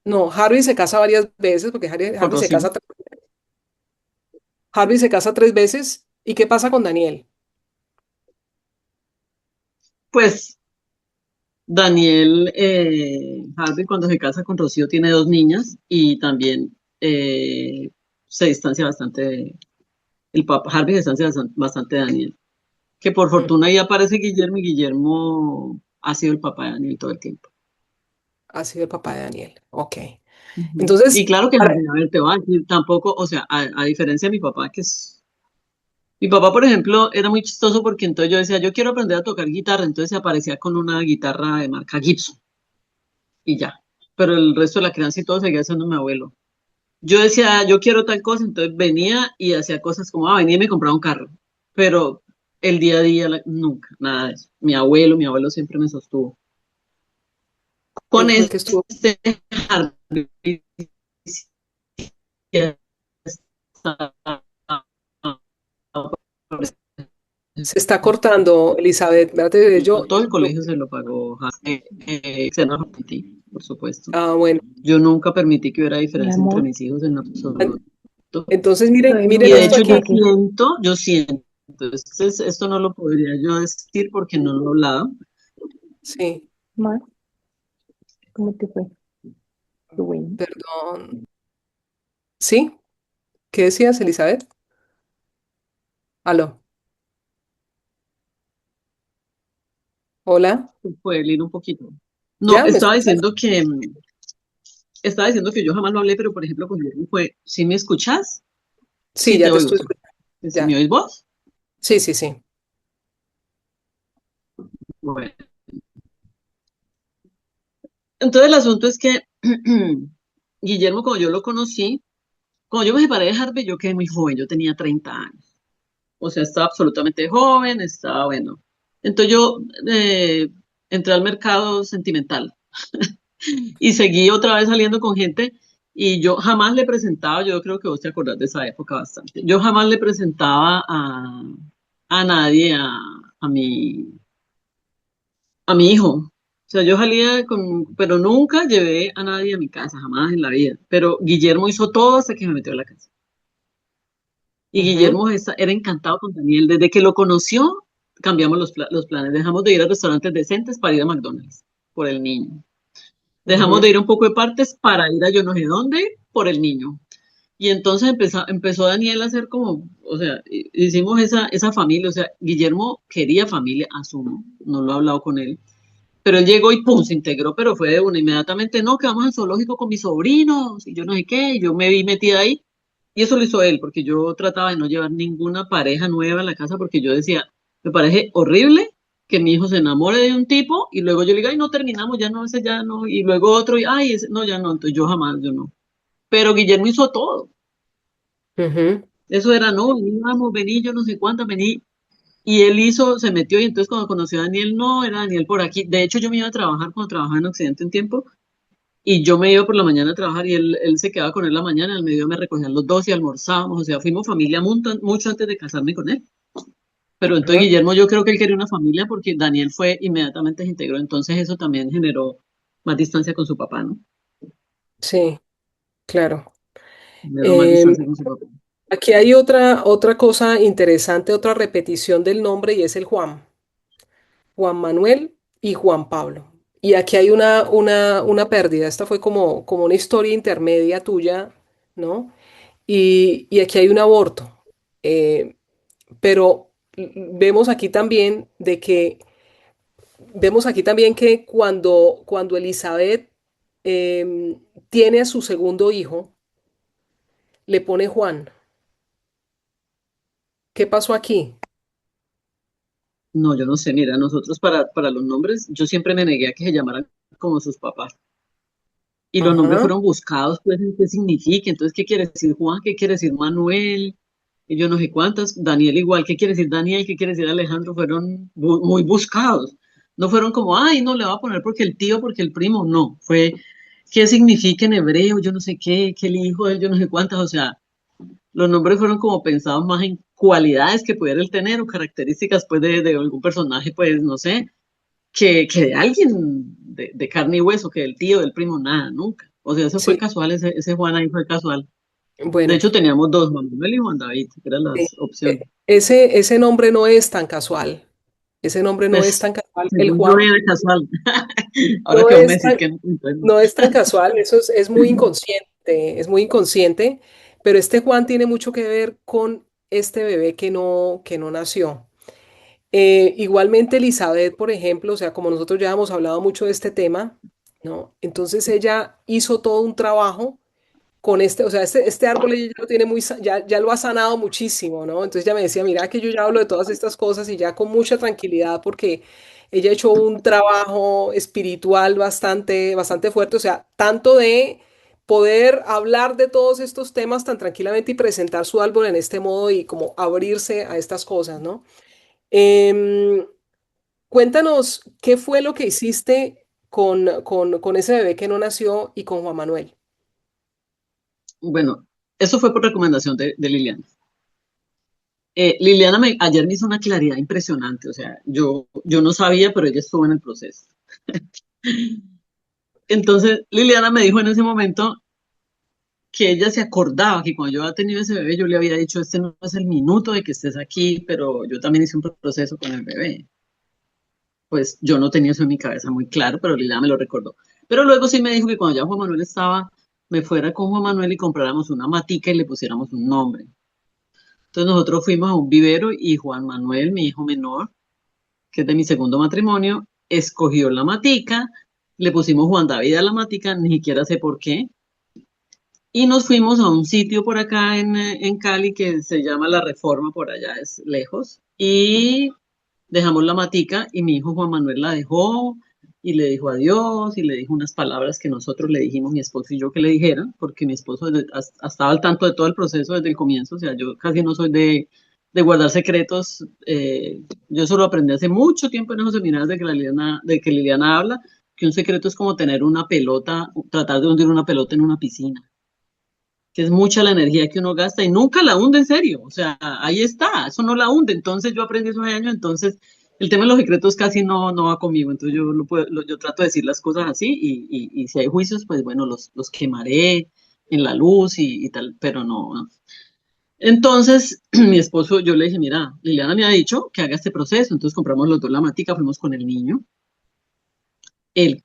no, Harvey se casa varias veces, porque Con Rocío. Harvey se casa tres veces. ¿Y qué pasa con Daniel? Pues Daniel Harvey, cuando se casa con Rocío, tiene dos niñas y también se distancia bastante, el papá Harvey se distancia bastante de Daniel. Que por Mm. fortuna ahí aparece Guillermo y Guillermo ha sido el papá de Daniel todo el tiempo. Ha sido el papá de Daniel. Ok. Ujú. Y Entonces, claro que para- Harvey, a ver, te va a decir, tampoco, o sea, a diferencia de mi papá, que es mi papá, por ejemplo, era muy chistoso porque entonces yo decía, yo quiero aprender a tocar guitarra, entonces se aparecía con una guitarra de marca Gibson y ya. Pero el resto de la crianza y todo seguía siendo mi abuelo. Yo decía, yo quiero tal cosa, entonces venía y hacía cosas como, venía y me compraba un carro. Pero el día a día, nunca, nada de eso. Mi abuelo siempre me sostuvo. Con él fue el que estuvo. este Harvey, ya estaba- Se está cortando, Elizabeth. Espérate, todo el colegio se lo pagó Harvey, se lo permití, por supuesto. bueno. Yo nunca permití que hubiera Mi diferencia entre amor, mis hijos en absoluto. Entonces, miren, estoy miren Y de esto jugando hecho aquí. aquí. yo siento, esto no lo podría yo decir porque no lo he hablado. Sí, Más, ¿cómo te fue? Qué bueno. perdón. ¿Sí? ¿Qué decías, Elizabeth? Aló. Hola. Puede ir un poquito. No, ¿Ya? ¿Me escuchas? estaba diciendo que yo jamás lo hablé, pero por ejemplo con Guillermo fue, ¿sí me escuchas? Sí, Sí ya te te oigo, estoy sí. escuchando. ¿Sí me Ya. oís vos? Sí, sí, sí. Bueno. Entonces el asunto es que Guillermo, cuando yo lo conocí, cuando yo me separé de Harvey, yo quedé muy joven, yo tenía 30 años. O sea, estaba absolutamente joven, estaba bueno. Entonces yo entré al mercado sentimental y seguí otra vez saliendo con gente y yo jamás le presentaba, yo creo que vos te acordás de esa época bastante, yo jamás le presentaba a nadie, a mi hijo. O sea, yo salía con, pero nunca llevé a nadie a mi casa, jamás en la vida. Pero Guillermo hizo todo hasta que me metió a la casa. Y Ujú. Guillermo era encantado con Daniel. Desde que lo conoció, cambiamos los planes. Dejamos de ir a restaurantes decentes para ir a McDonald's por el niño. Dejamos de Ujú. ir a un poco de partes para ir a yo no sé dónde por el niño. Y entonces empezó Daniel a hacer como, o sea, hicimos esa familia. O sea, Guillermo quería familia, asumo, no lo he hablado con él. Pero él llegó y pum, se integró, pero fue de una inmediatamente, no, que vamos al zoológico con mis sobrinos y yo no sé qué, y yo me vi metida ahí. Y eso lo hizo él, porque yo trataba de no llevar ninguna pareja nueva a la casa, porque yo decía, me parece horrible que mi hijo se enamore de un tipo y luego yo le diga, ay, no terminamos, ya no, ese ya no, y luego otro, y ay, ese, no, ya no, entonces yo jamás, yo no. Pero Guillermo hizo todo. Ujú. Eso era, no, vení, vamos, vení, yo no sé cuánto, vení. Y él hizo, se metió, y entonces cuando conoció a Daniel, no, era Daniel por aquí. De hecho, yo me iba a trabajar cuando trabajaba en Occidente un tiempo, y yo me iba por la mañana a trabajar y él se quedaba con él la mañana, al mediodía me recogían los dos y almorzábamos, o sea, fuimos familia mucho antes de casarme con él. Pero entonces Ah, Guillermo yo creo que él quería una familia porque Daniel fue inmediatamente se integró, entonces eso también generó más distancia con su papá, ¿no? sí, claro. Generó más Em, distancia con su papá. Aquí hay otra cosa interesante, otra repetición del nombre y es el Juan. Juan Manuel y Juan Pablo. Y aquí hay una pérdida. Esta fue como una historia intermedia tuya, ¿no? Y aquí hay un aborto. Eh, pero vemos aquí también vemos aquí también que cuando Elizabeth tiene a su segundo hijo, le pone Juan. ¿Qué pasó aquí? No, yo no sé, mira, nosotros para los nombres, yo siempre me negué a que se llamaran como sus papás. Y los nombres Ajá. fueron buscados, pues, en qué significa. Entonces, ¿qué quiere decir Juan? ¿Qué quiere decir Manuel? Y yo no sé cuántas. Daniel igual. ¿Qué quiere decir Daniel? ¿Qué quiere decir Alejandro? Fueron muy buscados. No fueron como, ay, no, le va a poner porque el tío, porque el primo. No, fue, ¿qué significa en hebreo? Yo no sé qué, que el hijo de él, yo no sé cuántas. O sea, los nombres fueron como pensados más en cualidades que pudiera él tener o características, pues, de algún personaje, pues, no sé que de alguien de carne y hueso, que del tío, del primo, nada, nunca. O sea, eso fue Sí, casual, ese Juan ahí fue casual. De bueno, hecho, teníamos dos, Juan Manuel y Juan David, que eran sí. las opciones. Ese nombre no es tan casual. Ese nombre no es Pues, tan casual. El según yo Juan era casual. Ahora no que vos me es decís tan, que no, entonces, no es tan casual, eso es muy inconsciente, pero este Juan tiene mucho que ver con este bebé que no nació. Igualmente Elizabeth, por ejemplo, o sea, como nosotros ya hemos hablado mucho de este tema, ¿no? Entonces ella hizo todo un trabajo con este, o sea, este árbol ella ya lo tiene ya lo ha sanado muchísimo, ¿no? Entonces ella me decía, mira que yo ya hablo de todas estas cosas y ya con mucha tranquilidad porque ella ha hecho un trabajo espiritual bastante fuerte, o sea, tanto de poder hablar de todos estos temas tan tranquilamente y presentar su árbol en este modo y como abrirse a estas cosas, ¿no? Em, Cuéntanos, ¿qué fue lo que hiciste con ese bebé que no nació y con Juan Manuel? bueno, eso fue por recomendación de Liliana. Liliana ayer me hizo una claridad impresionante, o sea, yo no sabía, pero ella estuvo en el proceso. Entonces, Liliana me dijo en ese momento que ella se acordaba que cuando yo había tenido ese bebé, yo le había dicho, este no es el minuto de que estés aquí, pero yo también hice un proceso con el bebé. Pues yo no tenía eso en mi cabeza muy claro, pero Liliana me lo recordó. Pero luego sí me dijo que cuando ya Juan Manuel estaba, me fuera con Juan Manuel y compráramos una matica y le pusiéramos un nombre. Entonces nosotros fuimos a un vivero y Juan Manuel, mi hijo menor, que es de mi segundo matrimonio, escogió la matica, le pusimos Juan David a la matica, ni siquiera sé por qué, y nos fuimos a un sitio por acá en Cali que se llama La Reforma, por allá es lejos, y dejamos la matica y mi hijo Juan Manuel la dejó y le dijo adiós y le dijo unas palabras que nosotros le dijimos, mi esposo y yo que le dijeran, porque mi esposo estaba al tanto de todo el proceso desde el comienzo, o sea, yo casi no soy de guardar secretos, yo solo aprendí hace mucho tiempo en esos seminarios de que Liliana habla, que un secreto es como tener una pelota, tratar de hundir una pelota en una piscina, que es mucha la energía que uno gasta y nunca la hunde en serio, o sea, ahí está, eso no la hunde, entonces yo aprendí esos años, entonces el tema de los secretos casi no va conmigo, entonces yo trato de decir las cosas así y si hay juicios, pues bueno, los quemaré en la luz y tal, pero no. Entonces, mi esposo, yo le dije, mira, Liliana me ha dicho que haga este proceso, entonces compramos los dos la matica, fuimos con el niño, él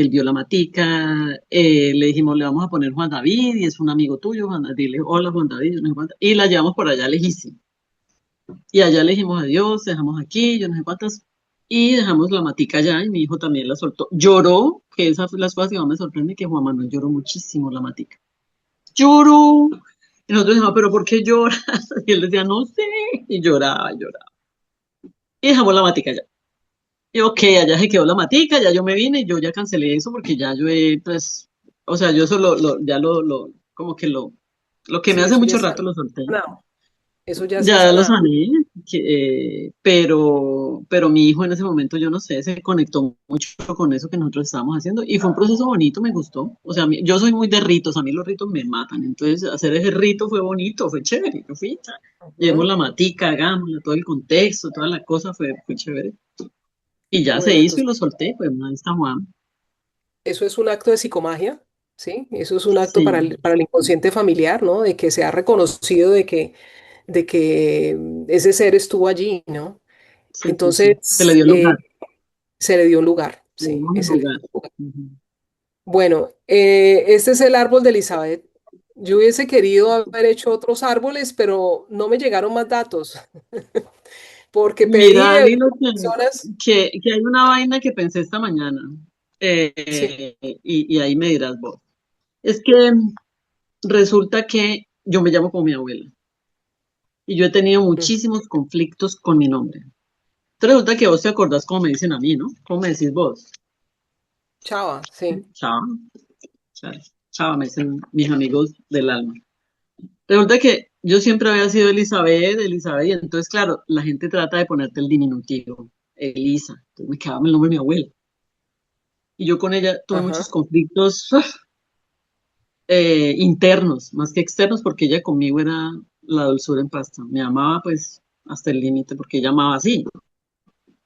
vio la matica, le dijimos, le vamos a poner Juan David y es un amigo tuyo, Juan David, dile, hola Juan David, yo no sé cuántas, y la llevamos por allá lejísimo. Y allá le dijimos adiós, dejamos aquí, yo no sé cuántas, y dejamos la matica allá y mi hijo también la soltó. Lloró, que esa fue las cosas que más me sorprende, que Juan Manuel lloró muchísimo la matica. Lloró. Y nosotros dijimos, pero ¿por qué lloras? Y él decía, no sé, y lloraba, lloraba. Y dejamos la matica allá. Y ok, allá se quedó la matica, ya yo me vine, yo ya cancelé eso porque ya yo pues, o sea, yo eso como que lo que me Sí, hace eso ya mucho está rato lo solté. sanado. Eso ya está Ya lo sanado. sané, pero mi hijo en ese momento, yo no sé, se conectó mucho con eso que nosotros estábamos haciendo y fue un proceso bonito, me gustó. O sea, yo soy muy de ritos, a mí los ritos me matan, entonces hacer ese rito fue bonito, fue chévere, yo fui, llevemos Ujú. la matica, hagámosla, todo el contexto, toda la cosa fue chévere. Y ya se Bueno, hizo y entonces lo solté, pues ahí está Juan. eso es un acto de psicomagia, ¿sí? Eso es un acto Sí, para el inconsciente familiar, ¿no? De que se ha reconocido de que ese ser estuvo allí, ¿no? sí, sí, sí. Se le Entonces, dio lugar, se le dio un lugar, le sí, dimos un se le dio lugar. un lugar. Ujú. Bueno, este es el árbol de Elizabeth. Yo hubiese querido haber hecho otros árboles, pero no me llegaron más datos, porque pedí Mira, de Lilo, varias personas. que hay una vaina que pensé esta mañana, Sí. y ahí me dirás vos. Es que resulta que yo me llamo como mi abuela y yo he tenido Mm. muchísimos conflictos con mi nombre. Entonces resulta que vos te acordás cómo me dicen a mí, ¿no? ¿Cómo me decís vos? Chava, sí. Chao, chao, chao, me dicen mis amigos del alma. Resulta que yo siempre había sido Elizabeth, Elizabeth, y entonces, claro, la gente trata de ponerte el diminutivo, Elisa. Entonces me quedaba el nombre de mi abuela. Y yo con ella tuve Ajá. muchos conflictos internos, más que externos, porque ella conmigo era la dulzura en pasta. Me amaba, pues, hasta el límite, porque ella amaba así,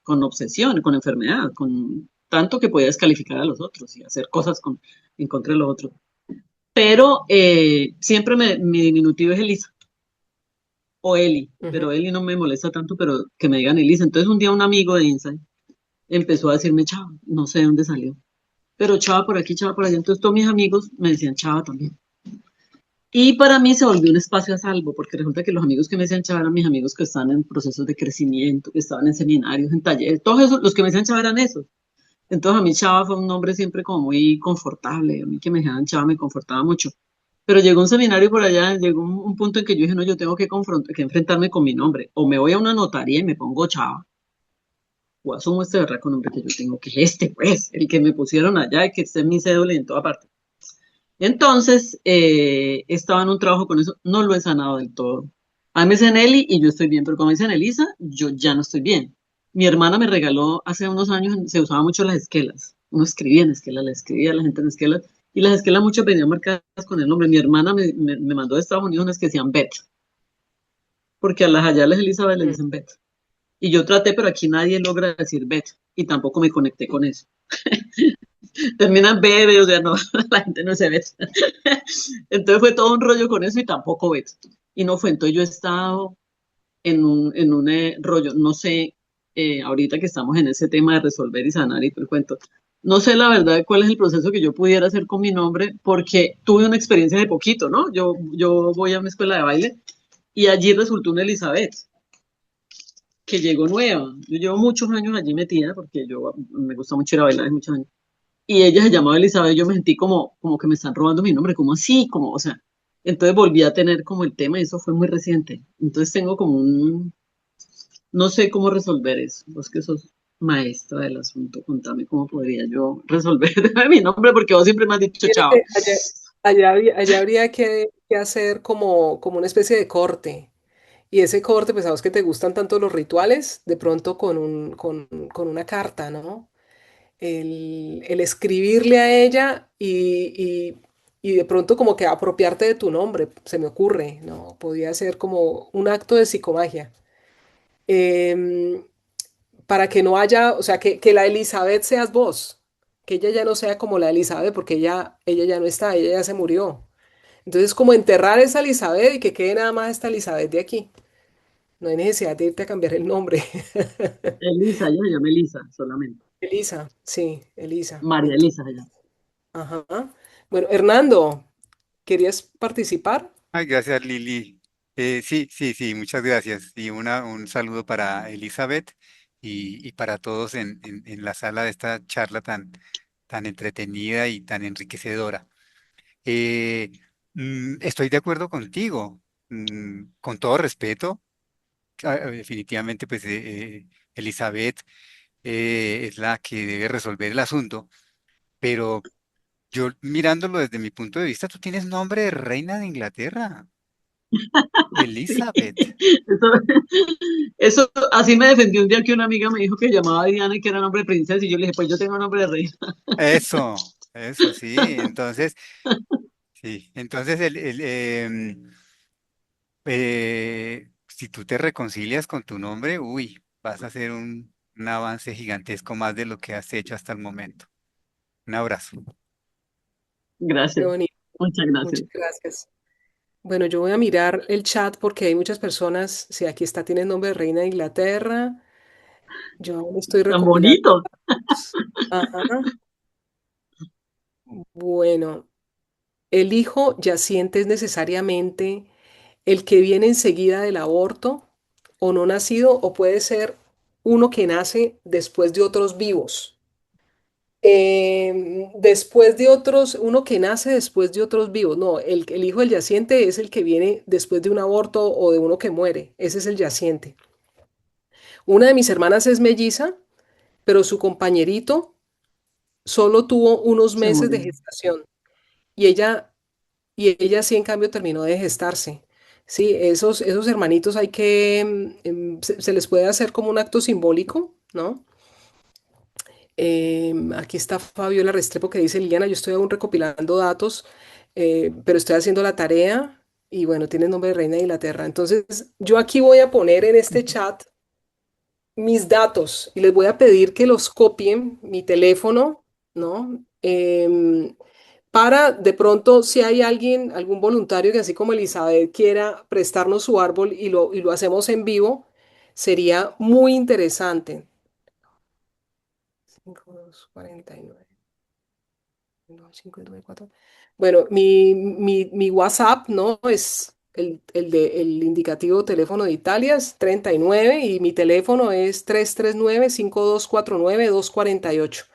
con obsesión, con enfermedad, con tanto que podía descalificar a los otros y hacer cosas en contra de los otros. Pero siempre mi diminutivo es Elisa. o Eli, Ujú. pero Eli no me molesta tanto, pero que me digan Elisa. Entonces un día un amigo de Insight empezó a decirme Chava, no sé de dónde salió, pero Chava por aquí, Chava por allá. Entonces todos mis amigos me decían Chava también. Y para mí se volvió un espacio a salvo, porque resulta que los amigos que me decían Chava eran mis amigos que estaban en procesos de crecimiento, que estaban en seminarios, en talleres, todos esos, los que me decían Chava eran esos. Entonces a mí Chava fue un nombre siempre como muy confortable, a mí que me dijeran Chava me confortaba mucho. Pero llegó un seminario por allá, llegó un punto en que yo dije, no, yo tengo que enfrentarme con mi nombre, o me voy a una notaría y me pongo Chava, o asumo este berraco nombre que yo tengo, que es este, pues, el que me pusieron allá, y que está en mi cédula y en toda parte. Entonces, estaba en un trabajo con eso, no lo he sanado del todo. A mí me dicen Eli y yo estoy bien, pero como me dicen Elisa, yo ya no estoy bien. Mi hermana me regaló hace unos años, se usaba mucho las esquelas. Uno escribía en esquelas, le escribía a la gente en esquelas, y las esquelas muchas venían marcadas con el nombre. Mi hermana me mandó de Estados Unidos unas que decían Beth, porque a las allá las Elizabeth le Mm. dicen Beth. Y yo traté, pero aquí nadie logra decir Beth, y tampoco me conecté con eso. Terminan bebé, o sea, no, la gente no se ve. Entonces fue todo un rollo con eso y tampoco ves. Y no fue, entonces yo he estado en un rollo, no sé, ahorita que estamos en ese tema de resolver y sanar y todo el cuento, no sé la verdad cuál es el proceso que yo pudiera hacer con mi nombre, porque tuve una experiencia de poquito, ¿no? Yo voy a una escuela de baile y allí resultó una Elizabeth que llegó nueva. Yo llevo muchos años allí metida porque yo me gusta mucho ir a bailar hace muchos años. Y ella se llamaba Elizabeth, yo me sentí como que me están robando mi nombre, como así, como, o sea, entonces volví a tener como el tema y eso fue muy reciente. Entonces tengo como no sé cómo resolver eso. Vos que sos maestra del asunto, contame cómo podría yo resolver mi nombre, porque vos siempre me has dicho Mira chao. que allá habría que hacer como una especie de corte. Y ese corte, pues a vos que te gustan tanto los rituales, de pronto con una carta, ¿no? El escribirle a ella y de pronto como que apropiarte de tu nombre, se me ocurre, ¿no? Podría ser como un acto de psicomagia. Em, para que no haya, o sea, que la Elizabeth seas vos, que ella ya no sea como la Elizabeth, porque ella ya no está, ella ya se murió. Entonces, como enterrar esa Elizabeth y que quede nada más esta Elizabeth de aquí. No hay necesidad de irte a cambiar el nombre. Elisa, ella se llama Elisa solamente. Elisa, sí, Elisa. María Entonces, Elisa, ella. ajá. Bueno, Hernando, ¿querías participar? Ay, gracias, Lili. Sí, sí, sí, muchas gracias. Y un saludo para Elizabeth y para todos en la sala de esta charla tan entretenida y tan enriquecedora. Eh, Estoy de acuerdo contigo, con todo respeto. Definitivamente, pues Elizabeth es la que debe resolver el asunto, pero yo mirándolo desde mi punto de vista, tú tienes nombre de reina de Inglaterra. Sí. Elizabeth. Eso, así me defendió un día que una amiga me dijo que llamaba Diana y que era nombre de princesa, y yo le dije, pues yo tengo nombre de reina. Eso, sí. Entonces, sí. Entonces, si tú te reconcilias con tu nombre, uy, vas a hacer un avance gigantesco más de lo que has hecho hasta el momento. Un abrazo. Qué Gracias, bonito, muchas gracias. muchas gracias. Bueno, yo voy a mirar el chat porque hay muchas personas. Si aquí está, tiene nombre de Reina de Inglaterra. Yo aún estoy Tan recopilando bonito. datos. Ajá. Bueno, el hijo yaciente es necesariamente el que viene enseguida del aborto o no nacido, o puede ser uno que nace después de otros vivos. Después de otros, uno que nace después de otros vivos. No, el hijo del yaciente es el que viene después de un aborto o de uno que muere. Ese es el yaciente. Una de mis hermanas es melliza, pero su compañerito solo tuvo unos Se meses de murió. gestación y ella sí en cambio terminó de gestarse. Sí, esos hermanitos hay que, se les puede hacer como un acto simbólico, ¿no? Aquí está Fabiola Restrepo que dice, Liliana, yo estoy aún recopilando datos, pero estoy haciendo la tarea y bueno, tiene nombre de Reina de Inglaterra. Entonces, yo aquí voy a poner en este chat mis datos y les voy a pedir que los copien, mi teléfono, ¿no? para de pronto si hay alguien, algún voluntario que así como Elizabeth quiera prestarnos su árbol y lo hacemos en vivo, sería muy interesante. 5249, no, 594. Bueno, mi WhatsApp, ¿no? Es el indicativo teléfono de Italia, es 39 y mi teléfono es 339-5249-248.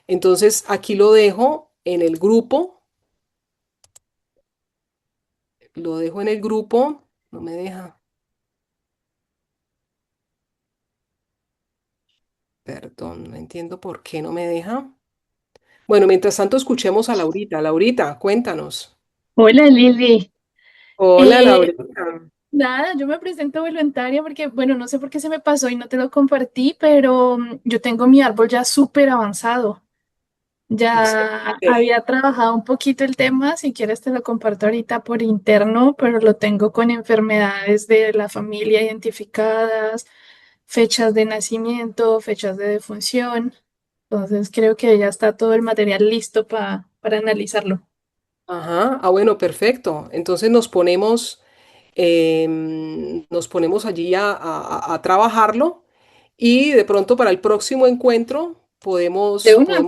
Entonces, aquí lo dejo en el grupo, lo dejo en el grupo, no me deja, perdón, no entiendo por qué no me deja. Bueno, mientras tanto, escuchemos a Laurita. Laurita, cuéntanos. Hola Lili. Hola, Eh, Laurita. Nada, yo me presento voluntaria porque, bueno, no sé por qué se me pasó y no te lo compartí, pero yo tengo mi árbol ya súper avanzado. Ya Excelente. había trabajado un poquito el tema, si quieres te lo comparto ahorita por interno, pero lo tengo con enfermedades de la familia identificadas, fechas de nacimiento, fechas de defunción. Entonces creo que ya está todo el material listo para analizarlo. Ajá, ah, bueno, perfecto. Entonces nos ponemos allí a trabajarlo y de pronto para el próximo encuentro De una,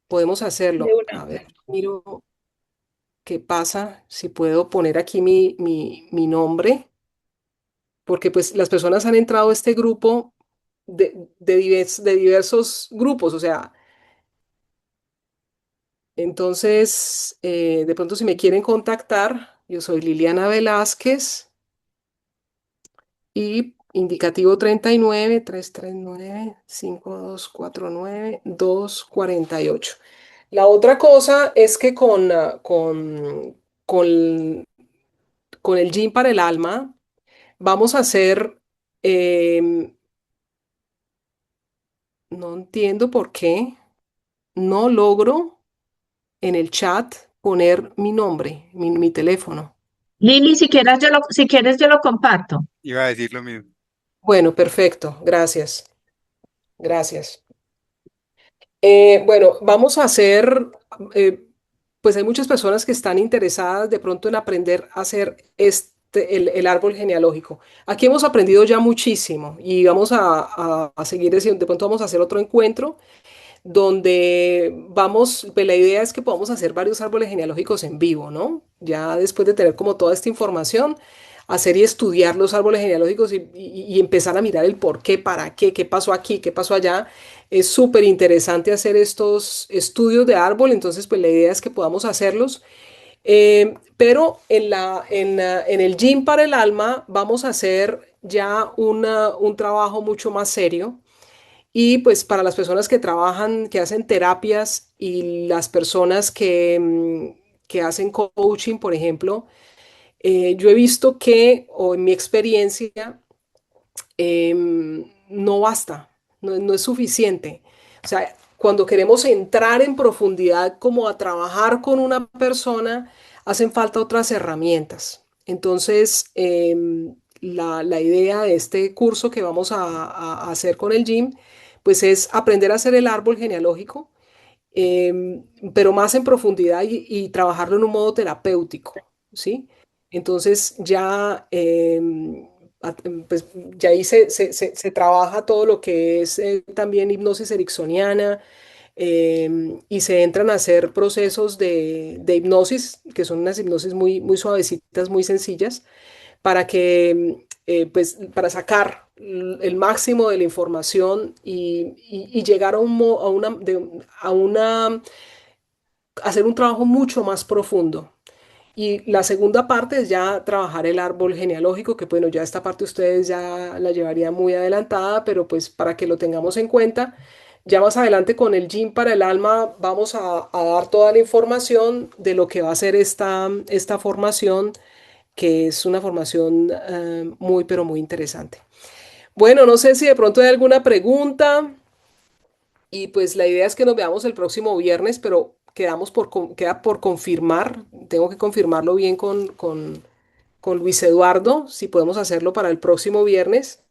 podemos de hacerlo. una. A ver, miro qué pasa, si puedo poner aquí mi nombre, porque pues las personas han entrado a este grupo de diversos grupos, o sea, entonces de pronto si me quieren contactar, yo soy Liliana Velázquez. Y indicativo 39-339-5249-248. La otra cosa es que con, con el Gym para el alma vamos a hacer, em, no entiendo por qué, no logro en el chat poner mi nombre, mi teléfono. Lili, si quieres yo lo comparto. Iba a decir lo mismo. Bueno, perfecto, gracias, gracias. Bueno, vamos a hacer, eh, pues hay muchas personas que están interesadas de pronto en aprender a hacer el árbol genealógico. Aquí hemos aprendido ya muchísimo y vamos a seguir, de pronto vamos a hacer otro encuentro donde vamos, pues la idea es que podamos hacer varios árboles genealógicos en vivo, ¿no? Ya después de tener como toda esta información, hacer y estudiar los árboles genealógicos y empezar a mirar el por qué, para qué, qué pasó aquí, qué pasó allá. Es súper interesante hacer estos estudios de árbol, entonces pues la idea es que podamos hacerlos. Pero en el Gym para el Alma vamos a hacer ya un trabajo mucho más serio y pues para las personas que trabajan, que hacen terapias y las personas que hacen coaching, por ejemplo, yo he visto que, o en mi experiencia, no basta, no es suficiente. O sea, cuando queremos entrar en profundidad como a trabajar con una persona, hacen falta otras herramientas. Entonces, la idea de este curso que vamos a hacer con el gym, pues es aprender a hacer el árbol genealógico, pero más en profundidad y trabajarlo en un modo terapéutico, ¿sí? Entonces ya, pues, ya ahí se trabaja todo lo que es también hipnosis ericksoniana, y se entran a hacer procesos de hipnosis, que son unas hipnosis muy suavecitas, muy sencillas, para que, pues, para sacar el máximo de la información y llegar a, a hacer un trabajo mucho más profundo. Y la segunda parte es ya trabajar el árbol genealógico, que bueno, ya esta parte ustedes ya la llevarían muy adelantada, pero pues para que lo tengamos en cuenta, ya más adelante con el Gym para el alma vamos a dar toda la información de lo que va a ser esta formación, que es una formación muy, pero muy interesante. Bueno, no sé si de pronto hay alguna pregunta y pues la idea es que nos veamos el próximo viernes, pero queda por confirmar. Tengo que confirmarlo bien con Luis Eduardo, si podemos hacerlo para el próximo viernes.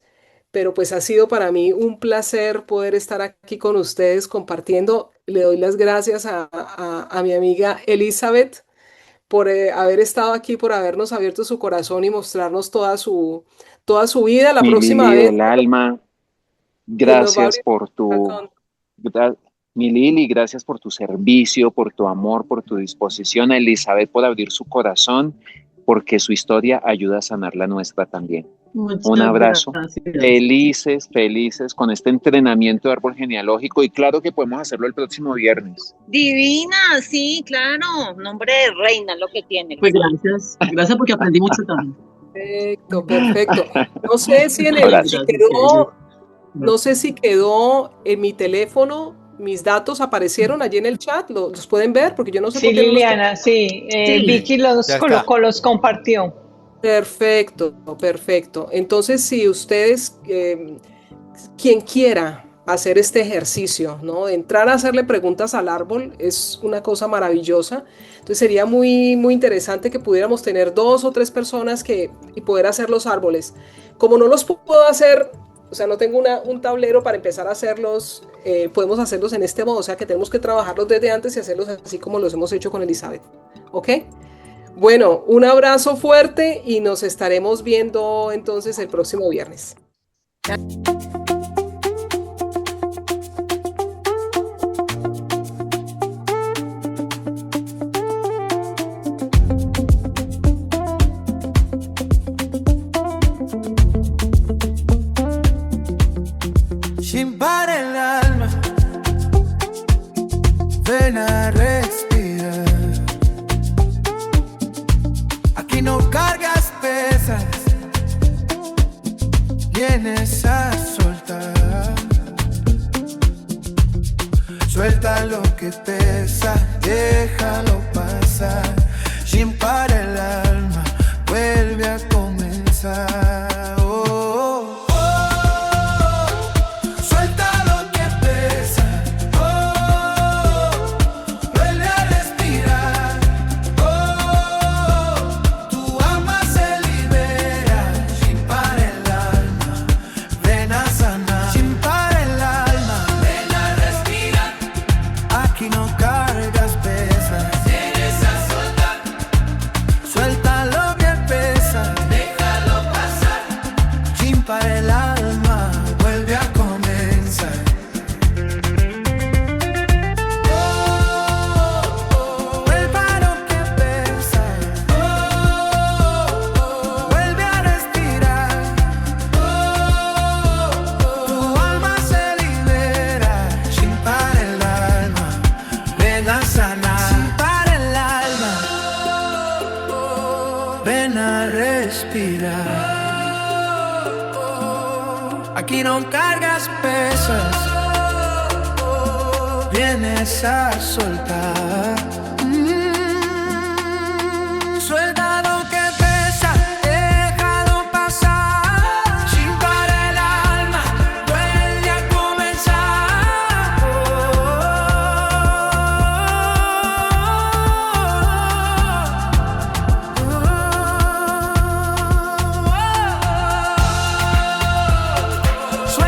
pero pues ha sido para mí un placer poder estar aquí con ustedes compartiendo. Le doy las gracias a mi amiga Elizabeth por haber estado aquí, por habernos abierto su corazón y mostrarnos toda su vida. La Mi próxima Lili vez del alma, que nos va a gracias abrir por el tu, corazón. mi Lili, gracias por tu servicio, por tu amor, por tu disposición. A Elizabeth por abrir su corazón, porque su historia ayuda a sanar la nuestra también. Un Muchas abrazo. gracias. Felices con este entrenamiento de árbol genealógico, y claro que podemos hacerlo el próximo viernes. Divina, sí, claro. Nombre de reina lo que tiene. Pues gracias porque aprendí mucho también. Perfecto, perfecto. No sé si Gracias. no sé si quedó en mi teléfono, mis datos aparecieron allí en el chat, los pueden ver, porque yo no sé Sí, por qué no los... Liliana, sí. Sí. Vicky los Ya está. colocó, los compartió. Perfecto, perfecto. Entonces, si ustedes, quien quiera hacer este ejercicio, ¿no? Entrar a hacerle preguntas al árbol es una cosa maravillosa. Entonces sería muy, muy interesante que pudiéramos tener 2 o 3 personas y poder hacer los árboles. Como no los puedo hacer, o sea, no tengo un tablero para empezar a hacerlos, podemos hacerlos en este modo, o sea que tenemos que trabajarlos desde antes y hacerlos así como los hemos hecho con Elizabeth. ¿Ok? Bueno, un abrazo fuerte y nos estaremos viendo entonces el próximo viernes. Sin par el alma, ven a respirar. Aquí no cargas pesas, vienes a soltar. Suelta lo que pesa, déjalo pasar. Sin par el alma, vuelve a comenzar. Aquí no cargas pesas, vienes a soltar. Suelta lo que pesa, déjalo pasar. Sin par el alma, vuelve a comenzar. Suelta lo que pesa, vuelve a respirar. Tu alma se libera, sin par el alma, ven a sanar.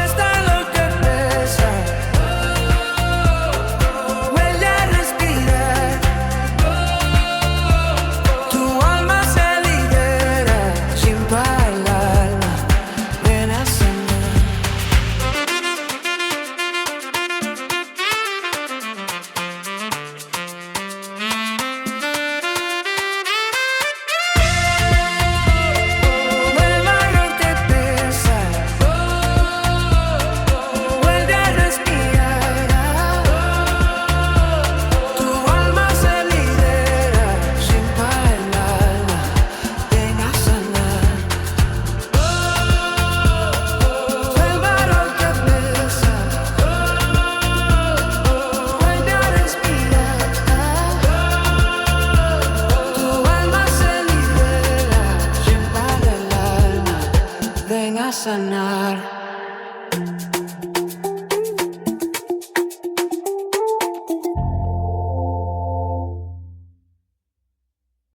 Vuelva lo que pesa, vuelve a respirar. Tu alma se libera, sin par el alma, ven a sanar. Vuelva lo que pesa, vuelve a respirar. Tu alma se libera, sin par el alma, ven a sanar.